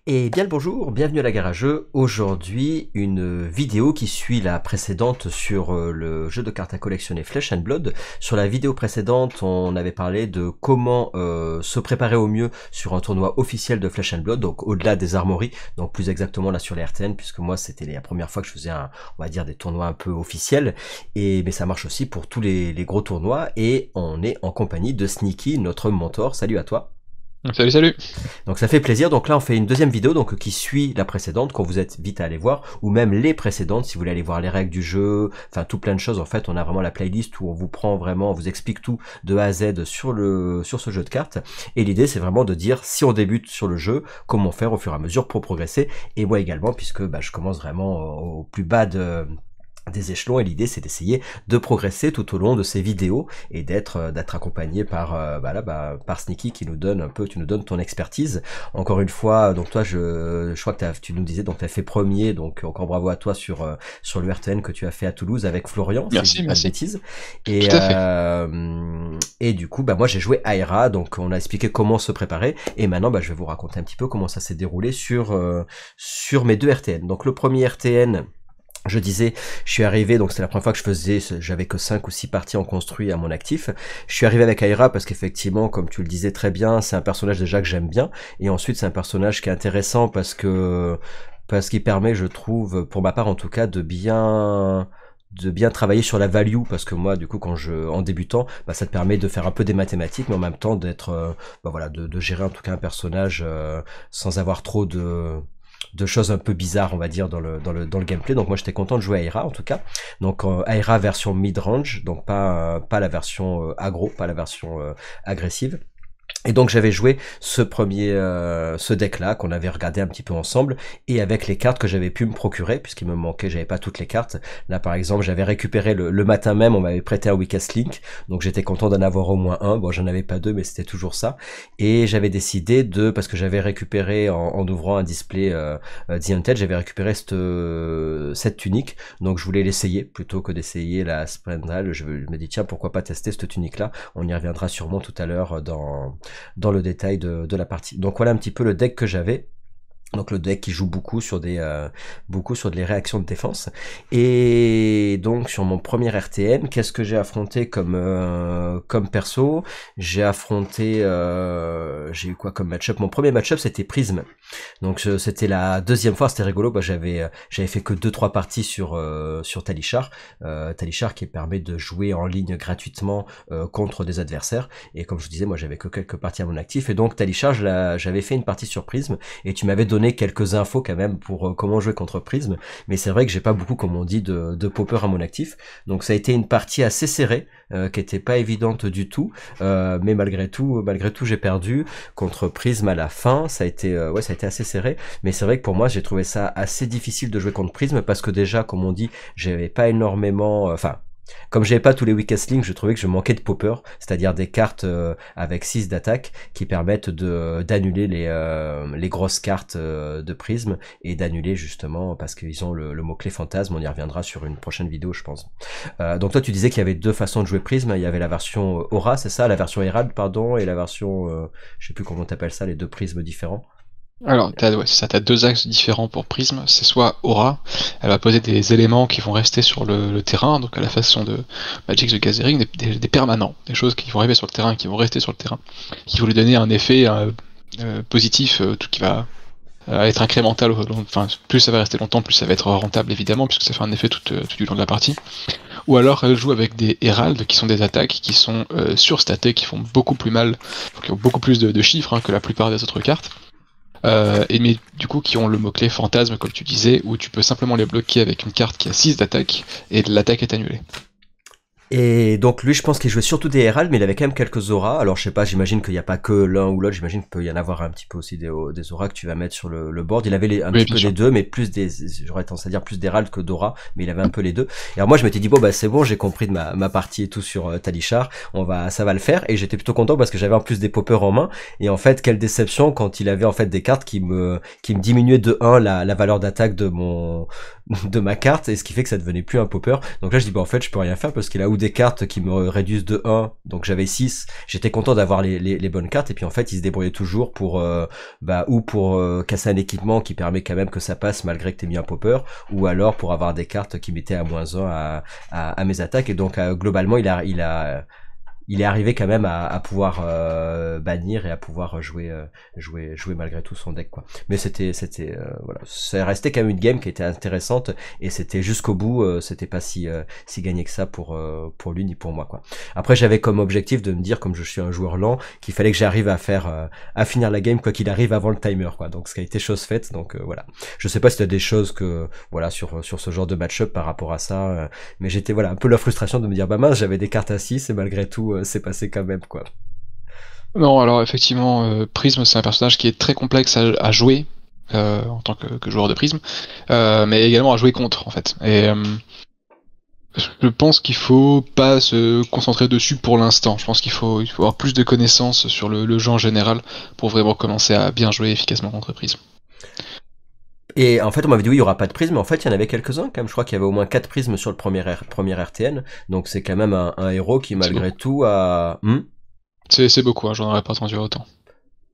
Et bien le bonjour, bienvenue à la Gare à Jeux. Aujourd'hui, une vidéo qui suit la précédente sur le jeu de cartes à collectionner Flesh and Blood. Sur la vidéo précédente, on avait parlé de comment se préparer au mieux sur un tournoi officiel de Flesh and Blood, donc au-delà des armories, donc plus exactement là sur les RTN, puisque moi c'était la première fois que je faisais on va dire des tournois un peu officiels, mais ça marche aussi pour tous les gros tournois, et on est en compagnie de Sneaky, notre mentor. Salut à toi. Salut, salut. Donc ça fait plaisir. Donc là on fait une deuxième vidéo donc qui suit la précédente, qu'on vous invite à aller voir, ou même les précédentes si vous voulez aller voir les règles du jeu, enfin tout plein de choses. En fait on a vraiment la playlist où on vous prend vraiment, on vous explique tout de A à Z sur ce jeu de cartes. Et l'idée c'est vraiment de dire si on débute sur le jeu, comment faire au fur et à mesure pour progresser. Et moi également, puisque je commence vraiment au plus bas des échelons, et l'idée c'est d'essayer de progresser tout au long de ces vidéos et d'être accompagné par par Sneaky qui nous donne tu nous donnes ton expertise. Encore une fois, donc toi je crois que tu nous disais donc tu as fait premier, donc encore bravo à toi sur le RTN que tu as fait à Toulouse avec Florian, Merci, si je dis pas de merci. bêtises. Tout à fait. Et du coup moi j'ai joué Aira, donc on a expliqué comment se préparer, et maintenant je vais vous raconter un petit peu comment ça s'est déroulé sur mes deux RTN. Donc le premier RTN, je disais, je suis arrivé, donc c'était la première fois que j'avais que 5 ou 6 parties en construit à mon actif. Je suis arrivé avec Aira parce qu'effectivement, comme tu le disais très bien, c'est un personnage déjà que j'aime bien, et ensuite c'est un personnage qui est intéressant parce qu'il permet, je trouve, pour ma part en tout cas, de bien travailler sur la value, parce que moi du coup en débutant, ça te permet de faire un peu des mathématiques, mais en même temps d'être de gérer en tout cas un personnage sans avoir trop de choses un peu bizarres, on va dire, dans le gameplay. Donc moi j'étais content de jouer à Aira en tout cas. Donc Aira version mid-range, donc pas la version aggro, pas la version agressive. Et donc j'avais joué ce deck là qu'on avait regardé un petit peu ensemble, et avec les cartes que j'avais pu me procurer, puisqu'il me manquait, j'avais pas toutes les cartes. Là par exemple j'avais récupéré le matin même, on m'avait prêté un Weakest Link, donc j'étais content d'en avoir au moins un. Bon, j'en avais pas deux, mais c'était toujours ça. Et j'avais décidé parce que j'avais récupéré en ouvrant un display The Undead, j'avais récupéré cette tunique, donc je voulais l'essayer plutôt que d'essayer la Sprendal. Je me dis tiens, pourquoi pas tester cette tunique là. On y reviendra sûrement tout à l'heure dans le détail de la partie. Donc voilà un petit peu le deck que j'avais. Donc le deck qui joue beaucoup sur les réactions de défense. Et donc sur mon premier RTN, qu'est-ce que j'ai affronté comme perso? J'ai eu quoi comme match-up? Mon premier match-up c'était Prism. Donc c'était la deuxième fois, c'était rigolo. J'avais fait que 2-3 parties sur Talishar. Talishar qui permet de jouer en ligne gratuitement contre des adversaires. Et comme je vous disais, moi j'avais que quelques parties à mon actif. Et donc Talishar, j'avais fait une partie sur Prism, et tu m'avais donné quelques infos quand même pour comment jouer contre Prism, mais c'est vrai que j'ai pas beaucoup, comme on dit, de popper à mon actif. Donc ça a été une partie assez serrée, qui était pas évidente du tout, mais malgré tout j'ai perdu contre Prism à la fin. Ça a été assez serré, mais c'est vrai que pour moi j'ai trouvé ça assez difficile de jouer contre Prism, parce que déjà, comme on dit, j'avais pas énormément, comme j'avais pas tous les weakest links, je trouvais que je manquais de popper, c'est-à-dire des cartes avec 6 d'attaque qui permettent d'annuler les grosses cartes de Prism, et d'annuler justement parce qu'ils ont le mot-clé fantasme. On y reviendra sur une prochaine vidéo, je pense. Donc toi tu disais qu'il y avait deux façons de jouer Prism. Il y avait la version Aura, c'est ça, la version Herald, pardon, et la version je sais plus comment t'appelles ça, les deux prismes différents. Alors, c'est ça, t'as deux axes différents pour Prism. C'est soit Aura, elle va poser des éléments qui vont rester sur le terrain, donc à la façon de Magic the Gathering, des permanents, des choses qui vont arriver sur le terrain, qui vont rester sur le terrain, qui vont lui donner un effet positif, tout qui va être incrémental. Enfin, plus ça va rester longtemps, plus ça va être rentable évidemment, puisque ça fait un effet tout du long de la partie. Ou alors elle joue avec des Herald, qui sont des attaques qui sont surstatées, qui font beaucoup plus mal, qui ont beaucoup plus de chiffres que la plupart des autres cartes. Mais du coup qui ont le mot-clé fantasme, comme tu disais, où tu peux simplement les bloquer avec une carte qui a 6 d'attaque, et l'attaque est annulée. Et donc lui, je pense qu'il jouait surtout des Herald, mais il avait quand même quelques auras. Alors je sais pas, j'imagine qu'il n'y a pas que l'un ou l'autre, j'imagine qu'il peut y en avoir un petit peu aussi des auras que tu vas mettre sur le board. Il avait un petit peu des deux, mais plus j'aurais tendance à dire plus d'Herald que d'aura, mais il avait un peu les deux. Et alors moi je m'étais dit c'est bon, j'ai compris de ma partie et tout sur Talishar, ça va le faire, et j'étais plutôt content parce que j'avais en plus des poppers en main. Et en fait, quelle déception quand il avait en fait des cartes qui me diminuaient de 1 la valeur d'attaque de ma carte, et ce qui fait que ça devenait plus un popper. Donc là je dis en fait je peux rien faire parce qu'il a ou des cartes qui me réduisent de 1, donc j'avais 6, j'étais content d'avoir les bonnes cartes, et puis en fait il se débrouillait toujours pour ou pour casser un équipement qui permet quand même que ça passe malgré que t'aies mis un popper, ou alors pour avoir des cartes qui mettaient à -1 à mes attaques, et donc globalement il est arrivé quand même à pouvoir bannir et à pouvoir jouer malgré tout son deck, quoi. Mais c'était voilà, ça restait quand même une game qui était intéressante, et c'était jusqu'au bout, c'était pas si gagné que ça pour lui ni pour moi, quoi. Après j'avais comme objectif de me dire, comme je suis un joueur lent, qu'il fallait que j'arrive à finir la game quoi qu'il arrive avant le timer, quoi. Donc ce qui a été chose faite, donc voilà. Je sais pas si t'as des choses que voilà sur ce genre de match-up par rapport à ça, mais j'étais voilà un peu la frustration de me dire bah mince, j'avais des cartes à 6 et malgré tout c'est passé quand même, quoi. Non, alors effectivement, Prism, c'est un personnage qui est très complexe à jouer en tant que joueur de Prism, mais également à jouer contre, en fait. Et je pense qu'il faut pas se concentrer dessus pour l'instant. Je pense qu'il faut avoir plus de connaissances sur le jeu en général pour vraiment commencer à bien jouer efficacement contre Prism. Et en fait, on m'avait dit oui, il y aura pas de prisme. En fait, il y en avait quelques-uns quand même. Je crois qu'il y avait au moins 4 prismes sur le premier RTN. Donc c'est quand même un héros qui malgré tout a... C'est beaucoup, hein, j'en aurais pas attendu autant.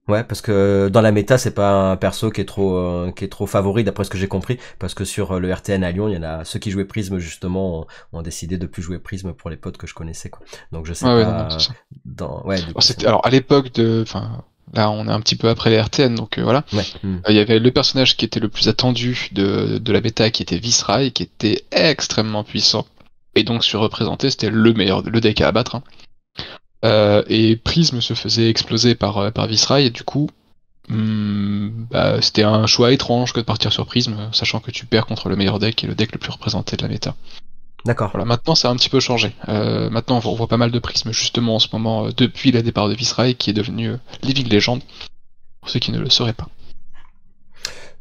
Ouais, parce que dans la méta, c'est pas un perso qui est trop favori d'après ce que j'ai compris, parce que sur le RTN à Lyon, il y en a ceux qui jouaient Prisme justement ont décidé de plus jouer Prisme pour les potes que je connaissais, quoi. Donc je sais pas. Ouais, non, c'est ça. Alors à l'époque là, on est un petit peu après les RTN, donc voilà. Ouais. Il y avait le personnage qui était le plus attendu de la bêta, qui était Viserai, qui était extrêmement puissant, et donc surreprésenté, c'était le deck à abattre, hein. Et Prism se faisait exploser par Viserai, et du coup, c'était un choix étrange que de partir sur Prism, sachant que tu perds contre le meilleur deck et le deck le plus représenté de la méta. D'accord. Voilà, maintenant ça a un petit peu changé. Maintenant on voit pas mal de Prism justement en ce moment, depuis le départ de Viserai, qui est devenu Living Legend, pour ceux qui ne le sauraient pas.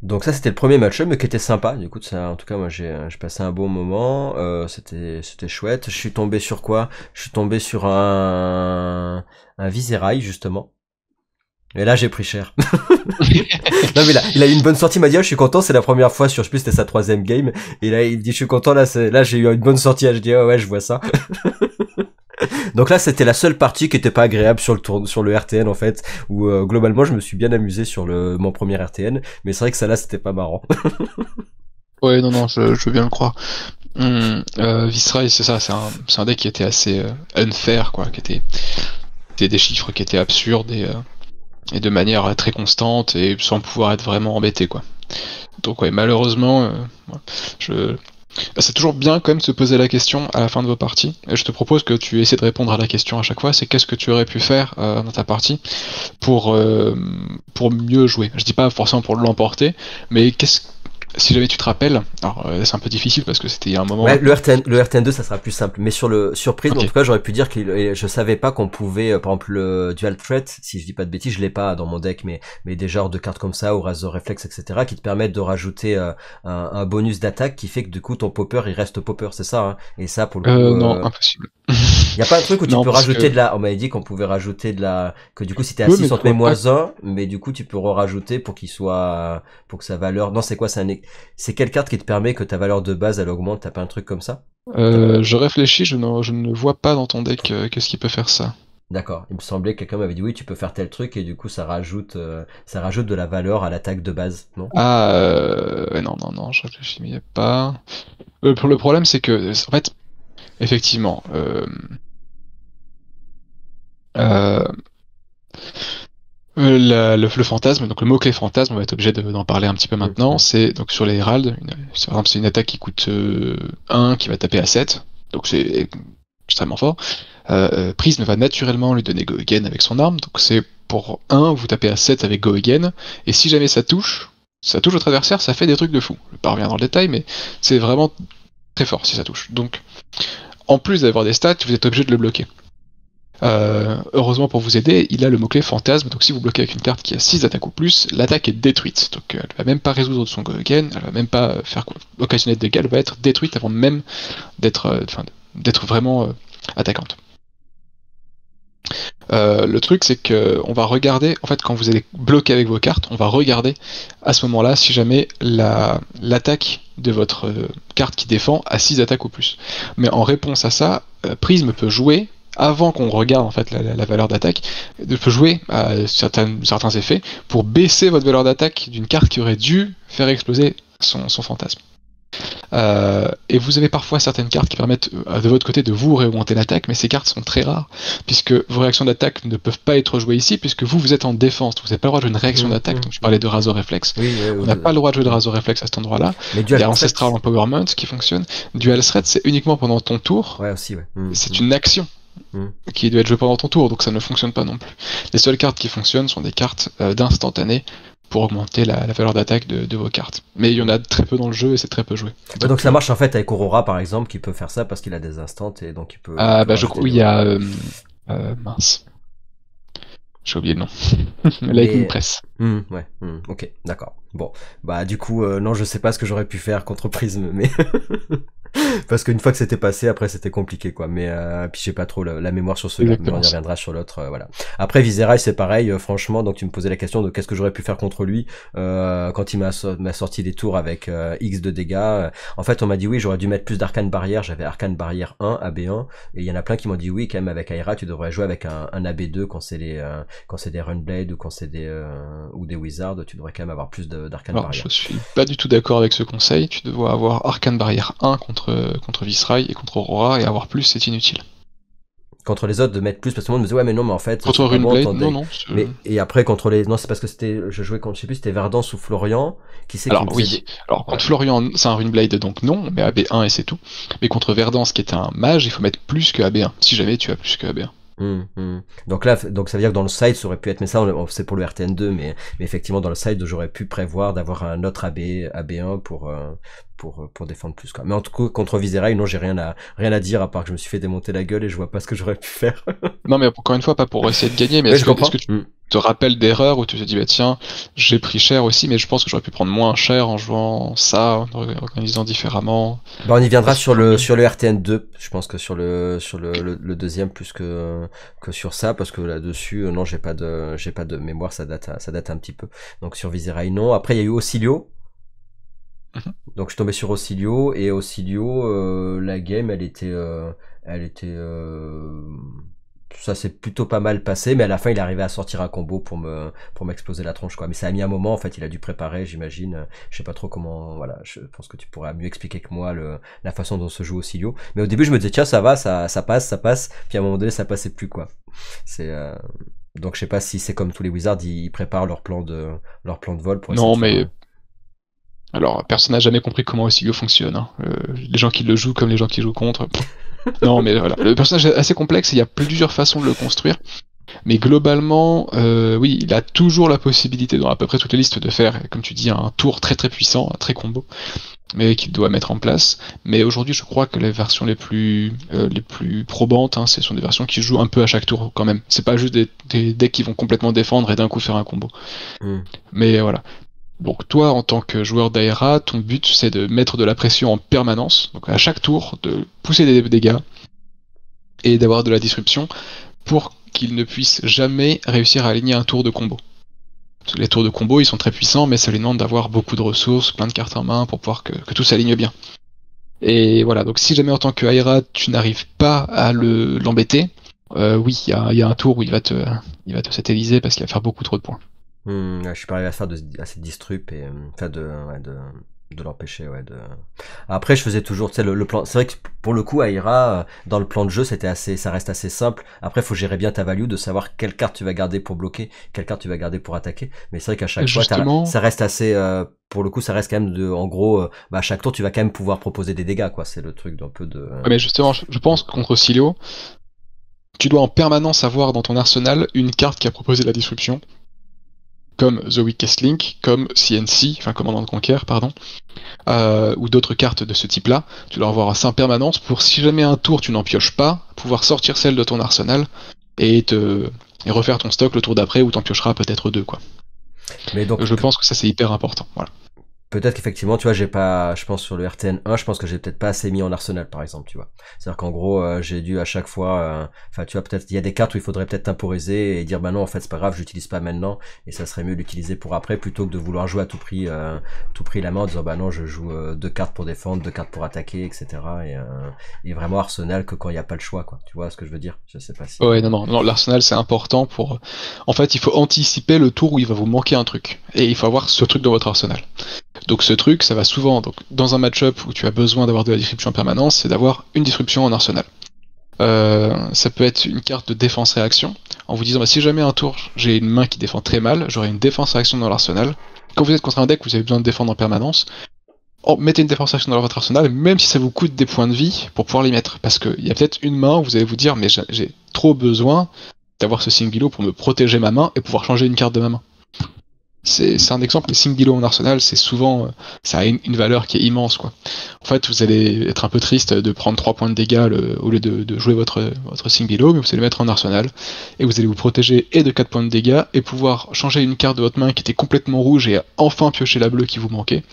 Donc ça c'était le premier match-up, mais qui était sympa. Du coup, en tout cas moi j'ai passé un bon moment. C'était chouette. Je suis tombé sur quoi? Je suis tombé sur un Viserai justement. Et là j'ai pris cher. Non mais là il a eu une bonne sortie, il m'a dit oh, je suis content, c'est la première fois sur, je sais plus, c'était sa 3e game, et là il dit je suis content, là j'ai eu une bonne sortie. Je dis oh ouais, je vois ça. Donc là c'était la seule partie qui était pas agréable sur le RTN en fait, où globalement je me suis bien amusé sur mon premier RTN, mais c'est vrai que ça là c'était pas marrant. Ouais, non, je veux bien le croire. Viserai, c'est ça, c'est un deck qui était assez unfair, quoi, qui était des chiffres qui étaient absurdes et de manière très constante et sans pouvoir être vraiment embêté, quoi. Donc ouais, malheureusement, c'est toujours bien quand même de se poser la question à la fin de vos parties, et je te propose que tu essaies de répondre à la question à chaque fois, c'est qu'est-ce que tu aurais pu faire dans ta partie pour mieux jouer. Je dis pas forcément pour l'emporter, mais si jamais tu te rappelles, alors c'est un peu difficile parce que c'était il y a un moment. Ouais, le RTN2 ça sera plus simple, mais sur le surprise, Okay. En tout cas j'aurais pu dire que je savais pas qu'on pouvait, par exemple le Dual Threat, si je dis pas de bêtises, je l'ai pas dans mon deck, mais des genres de cartes comme ça, ou Razor Reflex, etc., qui te permettent de rajouter un bonus d'attaque qui fait que du coup ton popper il reste popper, c'est ça, hein. Et ça pour le coup. Non, impossible. Y a pas un truc où tu non, peux rajouter on m'avait dit qu'on pouvait rajouter que du coup si t'es à 6 on te met -1, mais du coup tu peux rajouter pour que sa valeur, non c'est quoi, c'est quelle carte qui te permet que ta valeur de base elle augmente, t'as pas un truc comme ça? Je réfléchis, je ne vois pas dans ton deck qu'est-ce qui peut faire ça. D'accord, il me semblait que quelqu'un m'avait dit oui tu peux faire tel truc et du coup ça rajoute de la valeur à l'attaque de base, non? Non, je réfléchis, mais il n'y a pas. Le problème c'est que, en fait, effectivement, le fantasme, donc le mot-clé fantasme, on va être obligé d'en parler un petit peu maintenant. C'est donc sur les Herald, par exemple, c'est une attaque qui coûte 1 qui va taper à 7, donc c'est extrêmement fort. Prism va naturellement lui donner Go Again avec son arme, donc c'est pour 1, vous tapez à 7 avec Go Again, et si jamais ça touche votre adversaire, ça fait des trucs de fou. Je vais pas revenir dans le détail, mais c'est vraiment très fort si ça touche. Donc, en plus d'avoir des stats, vous êtes obligé de le bloquer. Heureusement pour vous aider, il a le mot-clé fantasme, donc si vous bloquez avec une carte qui a 6 attaques ou plus, l'attaque est détruite. Donc elle va même pas résoudre son Go Again, elle va même pas occasionner de dégâts, elle va être détruite avant même d'être vraiment attaquante. Le truc c'est que on va regarder, en fait quand vous allez bloquer avec vos cartes, on va regarder à ce moment-là si jamais l'attaque de votre carte qui défend a 6 attaques ou plus. Mais en réponse à ça, Prism peut jouer, avant qu'on regarde en fait la valeur d'attaque, peut jouer à certains effets pour baisser votre valeur d'attaque d'une carte qui aurait dû faire exploser son fantasme. Et vous avez parfois certaines cartes qui permettent de votre côté de vous réaugmenter l'attaque, mais ces cartes sont très rares, puisque vos réactions d'attaque ne peuvent pas être jouées ici, puisque vous êtes en défense, vous n'avez pas le droit de jouer une réaction d'attaque, donc je parlais de Razor Reflex, on n'a pas le droit de jouer de Razor Reflex à cet endroit-là, il y a Ancestral Empowerment qui fonctionne, Dual Threat c'est uniquement pendant ton tour, c'est une action qui doit être jouée pendant ton tour, donc ça ne fonctionne pas non plus. Les seules cartes qui fonctionnent sont des cartes d'instantané, pour augmenter la valeur d'attaque de vos cartes. Mais il y en a très peu dans le jeu et c'est très peu joué. Donc ça marche en fait avec Aurora par exemple qui peut faire ça parce qu'il a des instants et donc il peut... je crois il y a... mince. J'ai oublié le nom. Lightning Press. Ok, d'accord. Bon, bah du coup, non, je sais pas ce que j'aurais pu faire contre Prism, mais... Parce qu'une fois que c'était passé, après c'était compliqué quoi. Mais puis j'ai pas trop la mémoire sur celui-là, mais on y reviendra sur l'autre. Voilà. Après Viserai c'est pareil, franchement. Donc tu me posais la question de qu'est-ce que j'aurais pu faire contre lui quand il m'a sorti des tours avec X de dégâts. En fait on m'a dit oui, j'aurais dû mettre plus d'Arcane Barrière. J'avais Arcane Barrière 1, AB1, et il y en a plein qui m'ont dit oui quand même avec Aira tu devrais jouer avec un AB2 quand c'est des Runblade ou quand c'est des Wizards, tu devrais quand même avoir plus d'Arcane Barrière. Je suis pas du tout d'accord avec ce conseil. Tu devrais avoir Arcane Barrière 1 contre Viserai et contre Aurora, et avoir plus c'est inutile. Contre les autres de mettre plus parce que tout le monde me disait ouais mais non mais en fait contre Runeblade non mais et après contre les c'est parce que je jouais contre je sais plus c'était Verdance ou Florian alors contre Florian c'est un Runeblade donc non mais AB1 et c'est tout, mais contre Verdance qui était un mage il faut mettre plus que AB1 si jamais tu as plus que AB1. Donc ça veut dire que dans le side ça aurait pu être, mais ça c'est pour le RTN2, mais effectivement dans le side j'aurais pu prévoir d'avoir un autre AB1 pour défendre plus quoi. Mais en tout cas contre Viserai non j'ai rien à dire à part que je me suis fait démonter la gueule et je vois pas ce que j'aurais pu faire. Non mais encore une fois pas pour essayer de gagner, mais est-ce que tu te rappelles d'erreurs où tu te dis bah tiens j'ai pris cher aussi mais je pense que j'aurais pu prendre moins cher en jouant ça, en organisant différemment. Bah on y viendra sur le RTN2, je pense que sur le deuxième plus que sur ça parce que là-dessus non j'ai pas de mémoire, ça date un petit peu. Donc sur Viserai non, après il y a eu Ocilio. Donc je suis tombé sur Ocilio et Ocilio la game elle était ça s'est plutôt pas mal passé, mais à la fin il est arrivé à sortir un combo pour m'exploser la tronche quoi. Mais ça a mis un moment en fait, il a dû préparer j'imagine, je sais pas trop comment, voilà, je pense que tu pourrais mieux expliquer que moi la façon dont se joue Ocilio. Mais au début je me disais tiens ça va, ça passe, puis à un moment donné ça passait plus quoi. C'est donc je sais pas si c'est comme tous les Wizards, ils préparent leur plan de vol pour non mais alors, personne n'a jamais compris comment Ocilio fonctionne. Hein. Les gens qui le jouent comme les gens qui jouent contre. Non, mais voilà. Le personnage est assez complexe et il y a plusieurs façons de le construire. Mais globalement, oui, il a toujours la possibilité, dans à peu près toutes les listes, de faire, comme tu dis, un tour très très puissant, un très combo, mais qu'il doit mettre en place. Mais aujourd'hui, je crois que les versions les plus probantes, hein, ce sont des versions qui jouent un peu à chaque tour quand même. C'est pas juste des decks qui vont complètement défendre et d'un coup faire un combo. Mais voilà. Donc toi, en tant que joueur d'Aera, ton but c'est de mettre de la pression en permanence, donc à chaque tour, de pousser des dégâts et d'avoir de la disruption pour qu'il ne puisse jamais réussir à aligner un tour de combo. Parce que les tours de combo ils sont très puissants, mais ça lui demande d'avoir beaucoup de ressources, plein de cartes en main pour pouvoir que tout s'aligne bien. Et voilà, donc si jamais en tant que Aera tu n'arrives pas à l'embêter, oui, il y a un tour où il va te satelliser parce qu'il va faire beaucoup trop de points. Je suis pas arrivé à faire assez de disrupt et de l'empêcher Après je faisais toujours tu sais le plan, c'est vrai que pour le coup Aira dans le plan de jeu ça reste assez simple. Après faut gérer bien ta value de savoir quelle carte tu vas garder pour bloquer, quelle carte tu vas garder pour attaquer, mais c'est vrai qu'à chaque fois ça reste assez pour le coup ça reste quand même en gros à chaque tour tu vas quand même pouvoir proposer des dégâts quoi, c'est le truc d'un peu de ouais, mais justement je pense que contre Ocilio tu dois en permanence avoir dans ton arsenal une carte qui a proposé la disruption, comme The Weakest Link, comme CNC, enfin Commandant de Conquer, pardon, ou d'autres cartes de ce type-là. Tu dois avoir ça en permanence pour, si jamais un tour tu n'en pioches pas, pouvoir sortir celle de ton arsenal et refaire ton stock le tour d'après où t'en piocheras peut-être deux, quoi. Mais donc, je pense que ça c'est hyper important, voilà. Peut-être qu'effectivement, tu vois, j'ai pas, je pense sur le RTN 1, je pense que j'ai peut-être pas assez mis en arsenal, par exemple, tu vois. C'est-à-dire qu'en gros, j'ai dû à chaque fois, enfin, tu vois, peut-être, il y a des cartes où il faudrait peut-être temporiser et dire, bah non, en fait, c'est pas grave, j'utilise pas maintenant, et ça serait mieux d'utiliser pour après, plutôt que de vouloir jouer à tout prix la main en disant, bah non, je joue deux cartes pour défendre, deux cartes pour attaquer, etc. Et vraiment arsenal que quand il n'y a pas le choix, quoi. Tu vois ce que je veux dire? Je sais pas si. Ouais, non, l'arsenal c'est important pour. En fait, il faut anticiper le tour où il va vous manquer un truc. Et il faut avoir ce truc dans votre arsenal. Donc ce truc, ça va souvent, donc, dans un match-up où tu as besoin d'avoir de la disruption en permanence, c'est d'avoir une disruption en arsenal. Ça peut être une carte de défense-réaction, en vous disant, bah, si jamais un tour, j'ai une main qui défend très mal, j'aurai une défense-réaction dans l'arsenal. Quand vous êtes contre un deck où vous avez besoin de défendre en permanence, mettez une défense-réaction dans votre arsenal, même si ça vous coûte des points de vie, pour pouvoir les mettre. Parce qu'il y a peut-être une main où vous allez vous dire, mais j'ai trop besoin d'avoir ce Singilo pour me protéger ma main et pouvoir changer une carte de ma main. C'est un exemple, les Singilo en arsenal, c'est souvent, ça a une valeur qui est immense, quoi. En fait, vous allez être un peu triste de prendre 3 points de dégâts au lieu de jouer votre Singilo, mais vous allez le mettre en arsenal, et vous allez vous protéger et de 4 points de dégâts, et pouvoir changer une carte de votre main qui était complètement rouge, et enfin piocher la bleue qui vous manquait.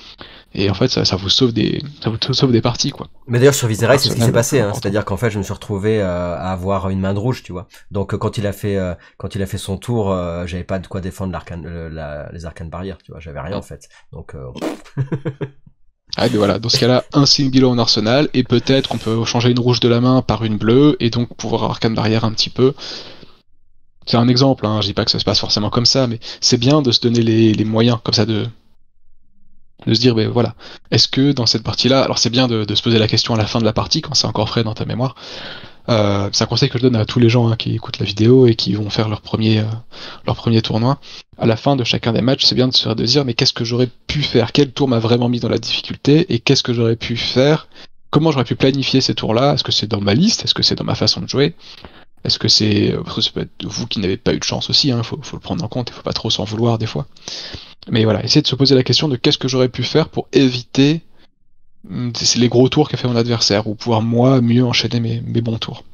Et en fait, ça vous sauve des parties, quoi. Mais d'ailleurs sur Viserai, c'est ce qui s'est passé, hein. Important. C'est-à-dire qu'en fait, je me suis retrouvé à avoir une main de rouge, tu vois. Donc quand il a fait son tour, j'avais pas de quoi défendre les arcanes barrières, tu vois. J'avais rien en fait. Donc Ah, mais voilà, dans ce cas-là, un Singilo en arsenal, et peut-être qu'on peut changer une rouge de la main par une bleue, et donc pouvoir arcane barrière un petit peu. C'est un exemple, hein, je dis pas que ça se passe forcément comme ça, mais c'est bien de se donner les moyens, comme ça, de se dire, ben voilà, est-ce que dans cette partie-là, alors c'est bien de se poser la question à la fin de la partie, quand c'est encore frais dans ta mémoire, c'est un conseil que je donne à tous les gens, hein, qui écoutent la vidéo et qui vont faire leur premier tournoi. À la fin de chacun des matchs, c'est bien de dire, mais qu'est-ce que j'aurais pu faire? Quel tour m'a vraiment mis dans la difficulté? Et qu'est-ce que j'aurais pu faire? Comment j'aurais pu planifier ces tours-là? Est-ce que c'est dans ma liste? Est-ce que c'est dans ma façon de jouer? Est-ce que c'est... Parce que ça peut être vous qui n'avez pas eu de chance aussi, hein, faut le prendre en compte, il faut pas trop s'en vouloir des fois. Mais voilà, essayez de se poser la question de qu'est-ce que j'aurais pu faire pour éviter les gros tours qu'a fait mon adversaire, ou pouvoir moi mieux enchaîner mes bons tours.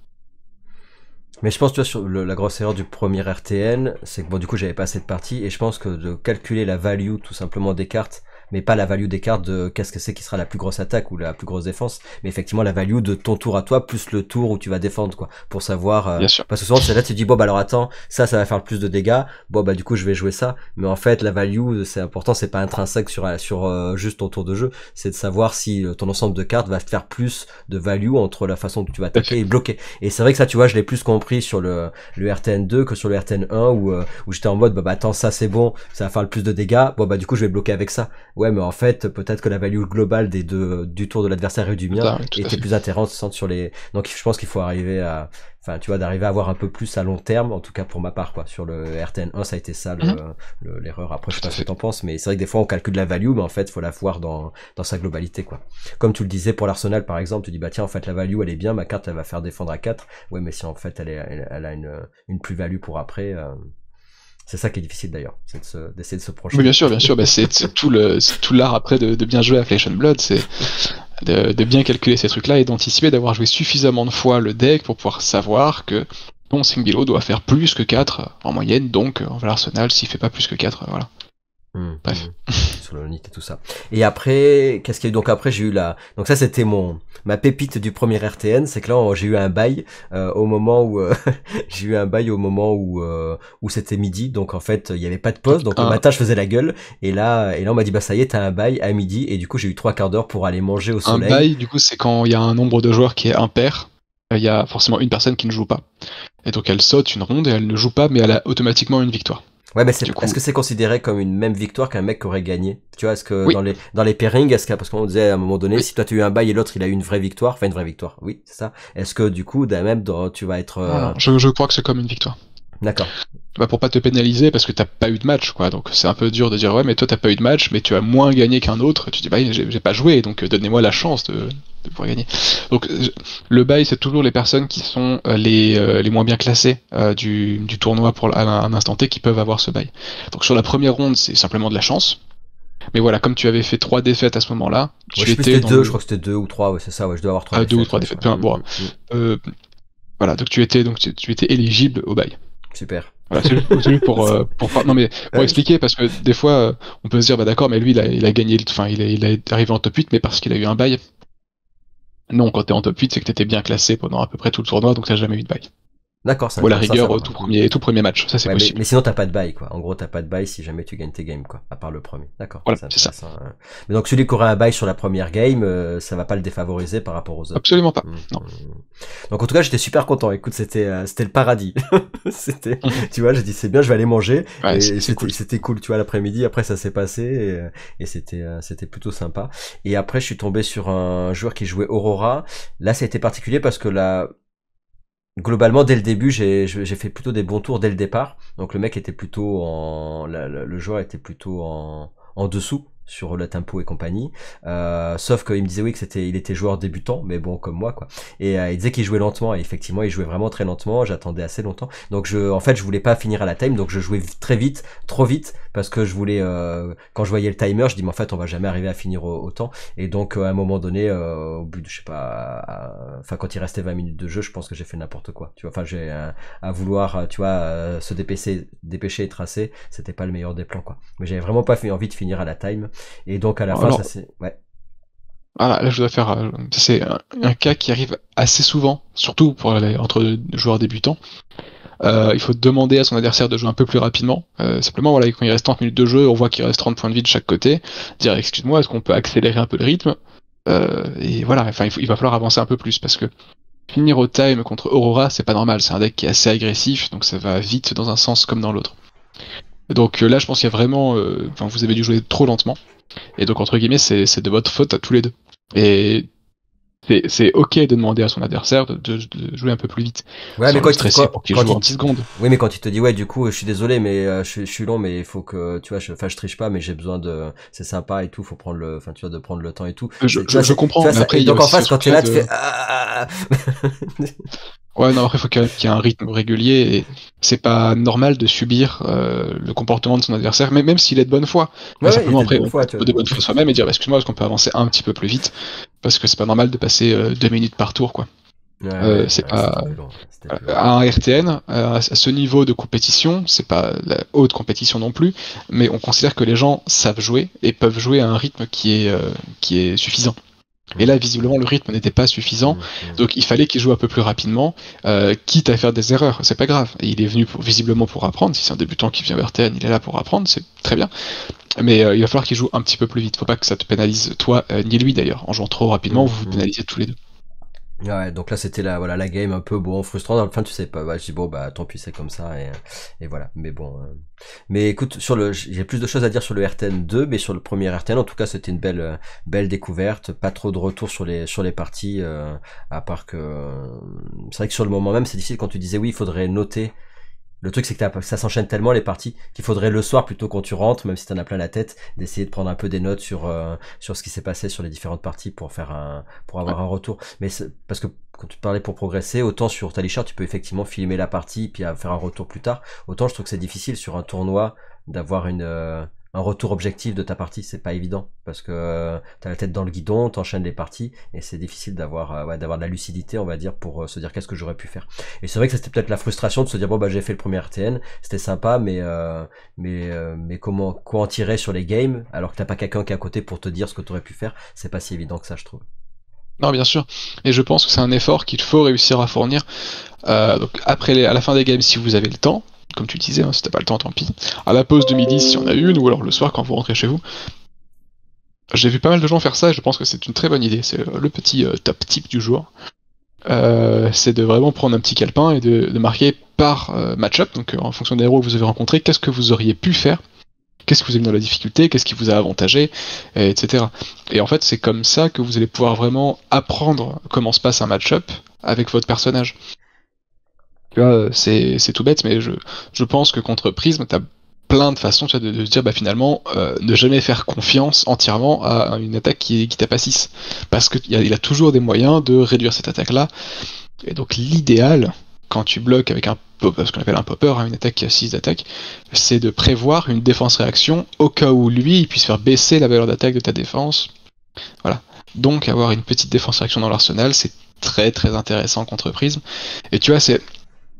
mais je pense, tu vois, sur la grosse erreur du premier RTN, c'est que bon, du coup, j'avais pas assez de parties, et je pense que de calculer la value tout simplement des cartes, mais pas la value des cartes de qu'est-ce que c'est qui sera la plus grosse attaque ou la plus grosse défense, mais effectivement la value de ton tour à toi plus le tour où tu vas défendre, quoi, pour savoir, Bien sûr. parce que souvent c'est là tu te dis bon bah alors attends, ça va faire le plus de dégâts, bon bah du coup je vais jouer ça, mais en fait la value c'est important, c'est pas intrinsèque sur juste ton tour de jeu, c'est de savoir si ton ensemble de cartes va te faire plus de value entre la façon dont tu vas attaquer et bloquer. Et c'est vrai que ça, tu vois, je l'ai plus compris sur le RTN 2 que sur le RTN 1 où j'étais en mode bah attends, ça c'est bon, ça va faire le plus de dégâts, bon bah du coup je vais bloquer avec ça. Ouais, mais en fait, peut-être que la value globale du tour de l'adversaire et du mien était plus intéressante sur les... Donc je pense qu'il faut arriver à... Enfin, tu vois, d'arriver à avoir un peu plus à long terme, en tout cas pour ma part, quoi. Sur le RTN1, ça a été ça l'erreur. Après, je sais pas ce que t'en penses, mais c'est vrai que des fois on calcule la value, mais en fait, faut la voir dans sa globalité, quoi. Comme tu le disais pour l'Arsenal, par exemple, tu dis, bah tiens, en fait, la value, elle est bien, ma carte, elle va faire défendre à 4. Ouais, mais si en fait, elle a une plus-value pour après... C'est ça qui est difficile d'ailleurs, c'est d'essayer de se projeter. Oui, bien sûr, bah, c'est tout l'art après de bien jouer à Flesh and Blood, c'est de bien calculer ces trucs-là et d'anticiper, d'avoir joué suffisamment de fois le deck pour pouvoir savoir que ton Singilo doit faire plus que 4 en moyenne, donc en l'Arsenal, s'il fait pas plus que 4, voilà. Bref. Sur le NIT et tout ça. Et après, qu'est-ce qu'il y a eu? Donc après, j'ai eu donc ça c'était ma pépite du premier RTN, c'est que là j'ai eu un bail au moment où j'ai eu un bail au moment où c'était midi, donc en fait il y avait pas de pause, donc le matin je faisais la gueule, et là on m'a dit bah ça y est, t'as un bail à midi, et du coup j'ai eu 3 quarts d'heure pour aller manger au soleil. Un bail, du coup, c'est quand il y a un nombre de joueurs qui est impair, il y a forcément une personne qui ne joue pas. Et donc elle saute une ronde et elle ne joue pas, mais elle a automatiquement une victoire. Ouais, mais est-ce que c'est considéré comme une même victoire qu'un mec qui aurait gagné? Tu vois, est-ce que oui. dans les pairings, parce qu'on disait à un moment donné, si toi tu as eu un bail et l'autre il a eu une vraie victoire, oui, c'est ça. Est-ce que du coup, tu vas être... Je crois que c'est comme une victoire. D'accord. Bah pour pas te pénaliser parce que t'as pas eu de match, quoi. Donc c'est un peu dur de dire ouais, mais toi t'as pas eu de match, mais tu as moins gagné qu'un autre. Tu dis bah j'ai pas joué, donc donnez-moi la chance de pouvoir gagner. Donc le bail, c'est toujours les personnes qui sont les moins bien classées du tournoi à un instant T qui peuvent avoir ce bail. Donc sur la première ronde, c'est simplement de la chance. Mais voilà, comme tu avais fait 3 défaites à ce moment-là, je crois que c'était 2 ou 3, ouais, c'est ça, ouais, je dois avoir 3 défaites. 2 ou 3 défaites. Bon, voilà, donc tu étais éligible au bail. Super. Voilà, c'est juste non mais pour expliquer, parce que des fois on peut se dire bah d'accord, mais lui il a gagné, enfin il est arrivé en top 8 mais parce qu'il a eu un bail. Non, quand t'es en top 8, c'est que t'étais bien classé pendant à peu près tout le tournoi, donc t'as jamais eu de bail. D'accord, c'est Ou à la intéressant à rigueur au savoir. tout premier match, ça c'est Ouais, possible. mais sinon t'as pas de bail, quoi. En gros, t'as pas de bail si jamais tu gagnes tes games, quoi. À part le premier. D'accord, Voilà, c'est c'est ça. intéressant. Mais donc celui qui aura un bail sur la première game, ça va pas le défavoriser par rapport aux autres. Absolument pas. Mhm. Non. Donc en tout cas, j'étais super content. Écoute, c'était le paradis. C'était, tu vois, j'ai dit c'est bien, je vais aller manger. Ouais, Et c'est cool. c'était cool, tu vois, l'après-midi. Après, ça s'est passé et c'était plutôt sympa. Et après, je suis tombé sur un joueur qui jouait Aurora. Là, ça a été particulier parce que là, globalement, dès le début, j'ai fait plutôt des bons tours dès le départ. Donc le mec était plutôt le joueur était plutôt en dessous sur le tempo et compagnie. Sauf qu'il me disait oui que il était joueur débutant, mais bon comme moi quoi. Et il disait qu'il jouait lentement et effectivement il jouait vraiment très lentement. J'attendais assez longtemps. Donc en fait je voulais pas finir à la time, donc je jouais très vite, trop vite parce que je voulais quand je voyais le timer, je dis mais en fait on va jamais arriver à finir au temps. Et donc à un moment donné, au bout de je sais pas, enfin quand il restait 20 minutes de jeu, je pense que j'ai fait n'importe quoi. Tu vois, enfin j'ai à vouloir, tu vois, se dépêcher et tracer, c'était pas le meilleur des plans quoi. Mais j'avais vraiment pas envie de finir à la time. Et donc à la fin, Alors, ça c'est, ouais. voilà, là je dois faire, c'est un cas qui arrive assez souvent, surtout entre joueurs débutants. Il faut demander à son adversaire de jouer un peu plus rapidement. Simplement, voilà, quand il reste 30 minutes de jeu, on voit qu'il reste 30 points de vie de chaque côté. Dire, excuse-moi, est-ce qu'on peut accélérer un peu le rythme? Et voilà, enfin, il va falloir avancer un peu plus parce que finir au time contre Aurora, c'est pas normal. C'est un deck qui est assez agressif, donc ça va vite dans un sens comme dans l'autre. Donc là, je pense qu'il y a vraiment, enfin, vous avez dû jouer trop lentement. Et donc, entre guillemets, c'est de votre faute à tous les deux. Et c'est ok de demander à son adversaire de jouer un peu plus vite, Ouais, mais sans le stresser pour qu'il joue en 10 secondes. oui, mais quand il te dit, ouais, du coup, je suis désolé, mais je suis long, mais il faut que, tu vois, enfin, je triche pas, mais j'ai besoin c'est sympa et tout, faut prendre enfin, tu vois, de prendre le temps et tout. Tu vois, Je tu comprends, vois, mais après, et il y a donc en aussi face, ce quand t'es truc-là là, tu de... fais, ah. Ouais, non, après, il faut qu'il y ait un rythme régulier, et c'est pas normal de subir le comportement de son adversaire, même s'il est de bonne foi. Mais Ouais, il simplement, était de après, bonne on peut foi, tu être vois. de bonne foi soi-même et dire, excuse-moi, est-ce qu'on peut avancer un petit peu plus vite? Parce que c'est pas normal de passer 2 minutes par tour, quoi. C'est C'était pas... plus long, c'était plus long. À un RTN, à ce niveau de compétition, c'est pas la haute compétition non plus, mais on considère que les gens savent jouer et peuvent jouer à un rythme qui est suffisant. Et là, visiblement, le rythme n'était pas suffisant, donc il fallait qu'il joue un peu plus rapidement, quitte à faire des erreurs, c'est pas grave. Et il est venu visiblement pour apprendre, si c'est un débutant qui vient au RTN, il est là pour apprendre, c'est très bien. Mais il va falloir qu'il joue un petit peu plus vite, faut pas que ça te pénalise, toi, ni lui d'ailleurs. En jouant trop rapidement, vous vous pénalisez tous les deux. Ouais, donc là c'était la game un peu bon frustrant dans le fin tu sais pas. Ouais, je dis bon bah tant pis c'est comme ça et voilà. Mais bon mais écoute j'ai plus de choses à dire sur le RTN 2 mais sur le premier RTN en tout cas c'était une belle découverte, pas trop de retour sur les parties à part que c'est vrai que sur le moment même c'est difficile quand tu disais oui, il faudrait noter. Le truc, c'est que ça s'enchaîne tellement les parties qu'il faudrait le soir plutôt quand tu rentres, même si t'en as plein la tête, d'essayer de prendre un peu des notes sur ce qui s'est passé sur les différentes parties pour pour Ouais. avoir un retour. Mais parce que quand tu parlais pour progresser, autant sur Talisha, tu peux effectivement filmer la partie puis faire un retour plus tard. Autant je trouve que c'est difficile sur un tournoi d'avoir un retour objectif de ta partie, c'est pas évident parce que t'as la tête dans le guidon, t'enchaînes les parties et c'est difficile d'avoir de la lucidité, on va dire, pour se dire qu'est-ce que j'aurais pu faire. Et c'est vrai que c'était peut-être la frustration de se dire bon bah j'ai fait le premier RTN, c'était sympa, mais quoi en tirer sur les games alors que t'as pas quelqu'un qui est à côté pour te dire ce que t'aurais pu faire, c'est pas si évident que ça je trouve. Non, bien sûr. Et je pense que c'est un effort qu'il faut réussir à fournir. Donc après, à la fin des games, si vous avez le temps, comme tu disais, hein, si t'as pas le temps, tant pis. À la pause de midi, si on a une, ou alors le soir quand vous rentrez chez vous. J'ai vu pas mal de gens faire ça et je pense que c'est une très bonne idée. C'est le petit top tip du jour. C'est de vraiment prendre un petit calepin et de marquer par match-up, donc en fonction des héros que vous avez rencontrés, qu'est-ce que vous auriez pu faire, qu'est-ce que vous avez mis dans la difficulté, qu'est-ce qui vous a avantagé, etc. Et en fait, c'est comme ça que vous allez pouvoir vraiment apprendre comment se passe un match-up avec votre personnage. Tu vois, c'est tout bête, mais je pense que contre Prism, t'as plein de façons, tu vois, de se dire, bah finalement, ne jamais faire confiance entièrement à une attaque qui tape à 6. Parce qu'il a toujours des moyens de réduire cette attaque-là. Et donc l'idéal, quand tu bloques avec ce qu'on appelle un popper, hein, une attaque qui a 6 d'attaque, c'est de prévoir une défense-réaction au cas où lui, il puisse faire baisser la valeur d'attaque de ta défense. Voilà. Donc avoir une petite défense-réaction dans l'arsenal, c'est très très intéressant contre Prism. Et tu vois,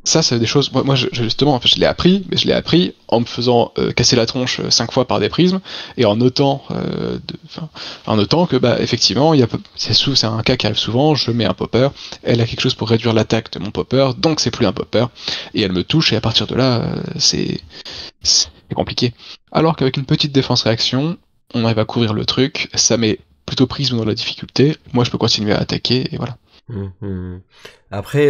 Ça, c'est des choses. Moi justement, je l'ai appris, mais je l'ai appris en me faisant casser la tronche 5 fois par des prismes et en notant, en notant que bah effectivement, c'est un cas qui arrive souvent. Je mets un popper, elle a quelque chose pour réduire l'attaque de mon popper, donc c'est plus un popper et elle me touche et à partir de là, c'est compliqué. Alors qu'avec une petite défense réaction, on arrive à couvrir le truc, ça met plutôt prisme dans la difficulté. Moi, je peux continuer à attaquer et voilà. Après,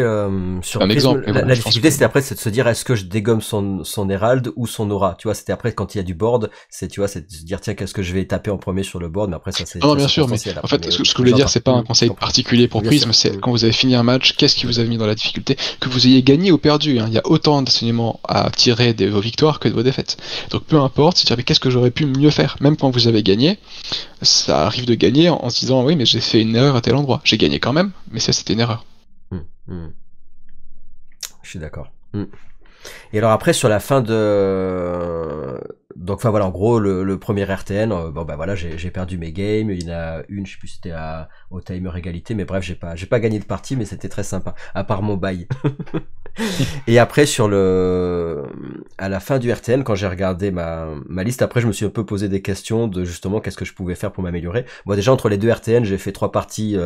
sur Un Prism, exemple, mais voilà, la je pense difficulté que c'était après c'est de se dire est-ce que je dégomme son Herald ou son aura. Tu vois, c'était après quand il y a du board, c'est tu vois, c'est de se dire tiens qu'est-ce que je vais taper en premier sur le board, mais après ça c'est non, bien sûr, mais circonstanciel. en fait, Mais ce que je voulais dire, c'est pas un conseil j'entends. particulier pour Bien Prism, sûr. c'est quand vous avez fini un match, qu'est-ce qui vous a mis dans la difficulté, que vous ayez gagné ou perdu, hein. Il y a autant d'enseignements à tirer de vos victoires que de vos défaites. Donc peu importe, c'est-à-dire mais qu'est-ce que j'aurais pu mieux faire, même quand vous avez gagné, ça arrive de gagner en se disant oui, mais j'ai fait une erreur à tel endroit. J'ai gagné quand même, mais ça c'était une erreur. Je suis d'accord. Et alors après sur la fin de donc enfin voilà en gros le premier RTN bon bah voilà j'ai perdu mes games, il y en a une je sais plus si c'était au timer égalité mais bref j'ai pas gagné de partie mais c'était très sympa à part mon bail. Et après à la fin du RTN quand j'ai regardé ma liste après je me suis un peu posé des questions de justement qu'est-ce que je pouvais faire pour m'améliorer. Bon déjà entre les deux RTN j'ai fait 3 parties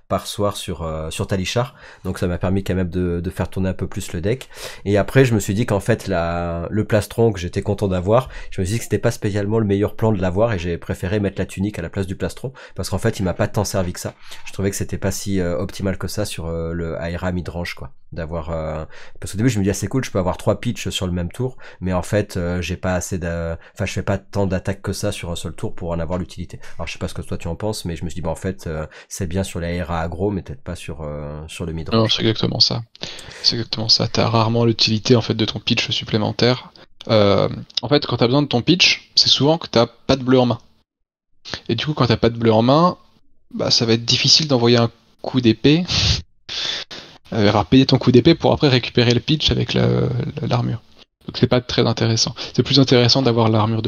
par soir sur Talishar donc ça m'a permis quand même de faire tourner un peu plus le deck. Et après je me suis dit qu'en fait le plastron que j'étais content d'avoir, je me suis dit que c'était pas spécialement le meilleur plan de l'avoir et j'ai préféré mettre la tunique à la place du plastron parce qu'en fait il m'a pas tant servi que ça. Je trouvais que c'était pas si optimal que ça sur le Aira midrange quoi, d'avoir parce qu'au début je me dis c'est cool je peux avoir 3 pitchs sur le même tour mais en fait j'ai pas assez enfin je fais pas tant d'attaques que ça sur un seul tour pour en avoir l'utilité. Alors je sais pas ce que toi tu en penses mais je me suis dit en fait c'est bien sur la Aira aggro mais peut-être pas sur le midrange. Non, c'est exactement ça. C'est exactement ça. T'as rarement l'utilité en fait de ton pitch supplémentaire. En fait, quand t'as besoin de ton pitch, c'est souvent que t'as pas de bleu en main. Et du coup, quand t'as pas de bleu en main, bah ça va être difficile d'envoyer un coup d'épée. Payer ton coup d'épée pour après récupérer le pitch avec l'armure. Donc c'est pas très intéressant. C'est plus intéressant d'avoir l'armure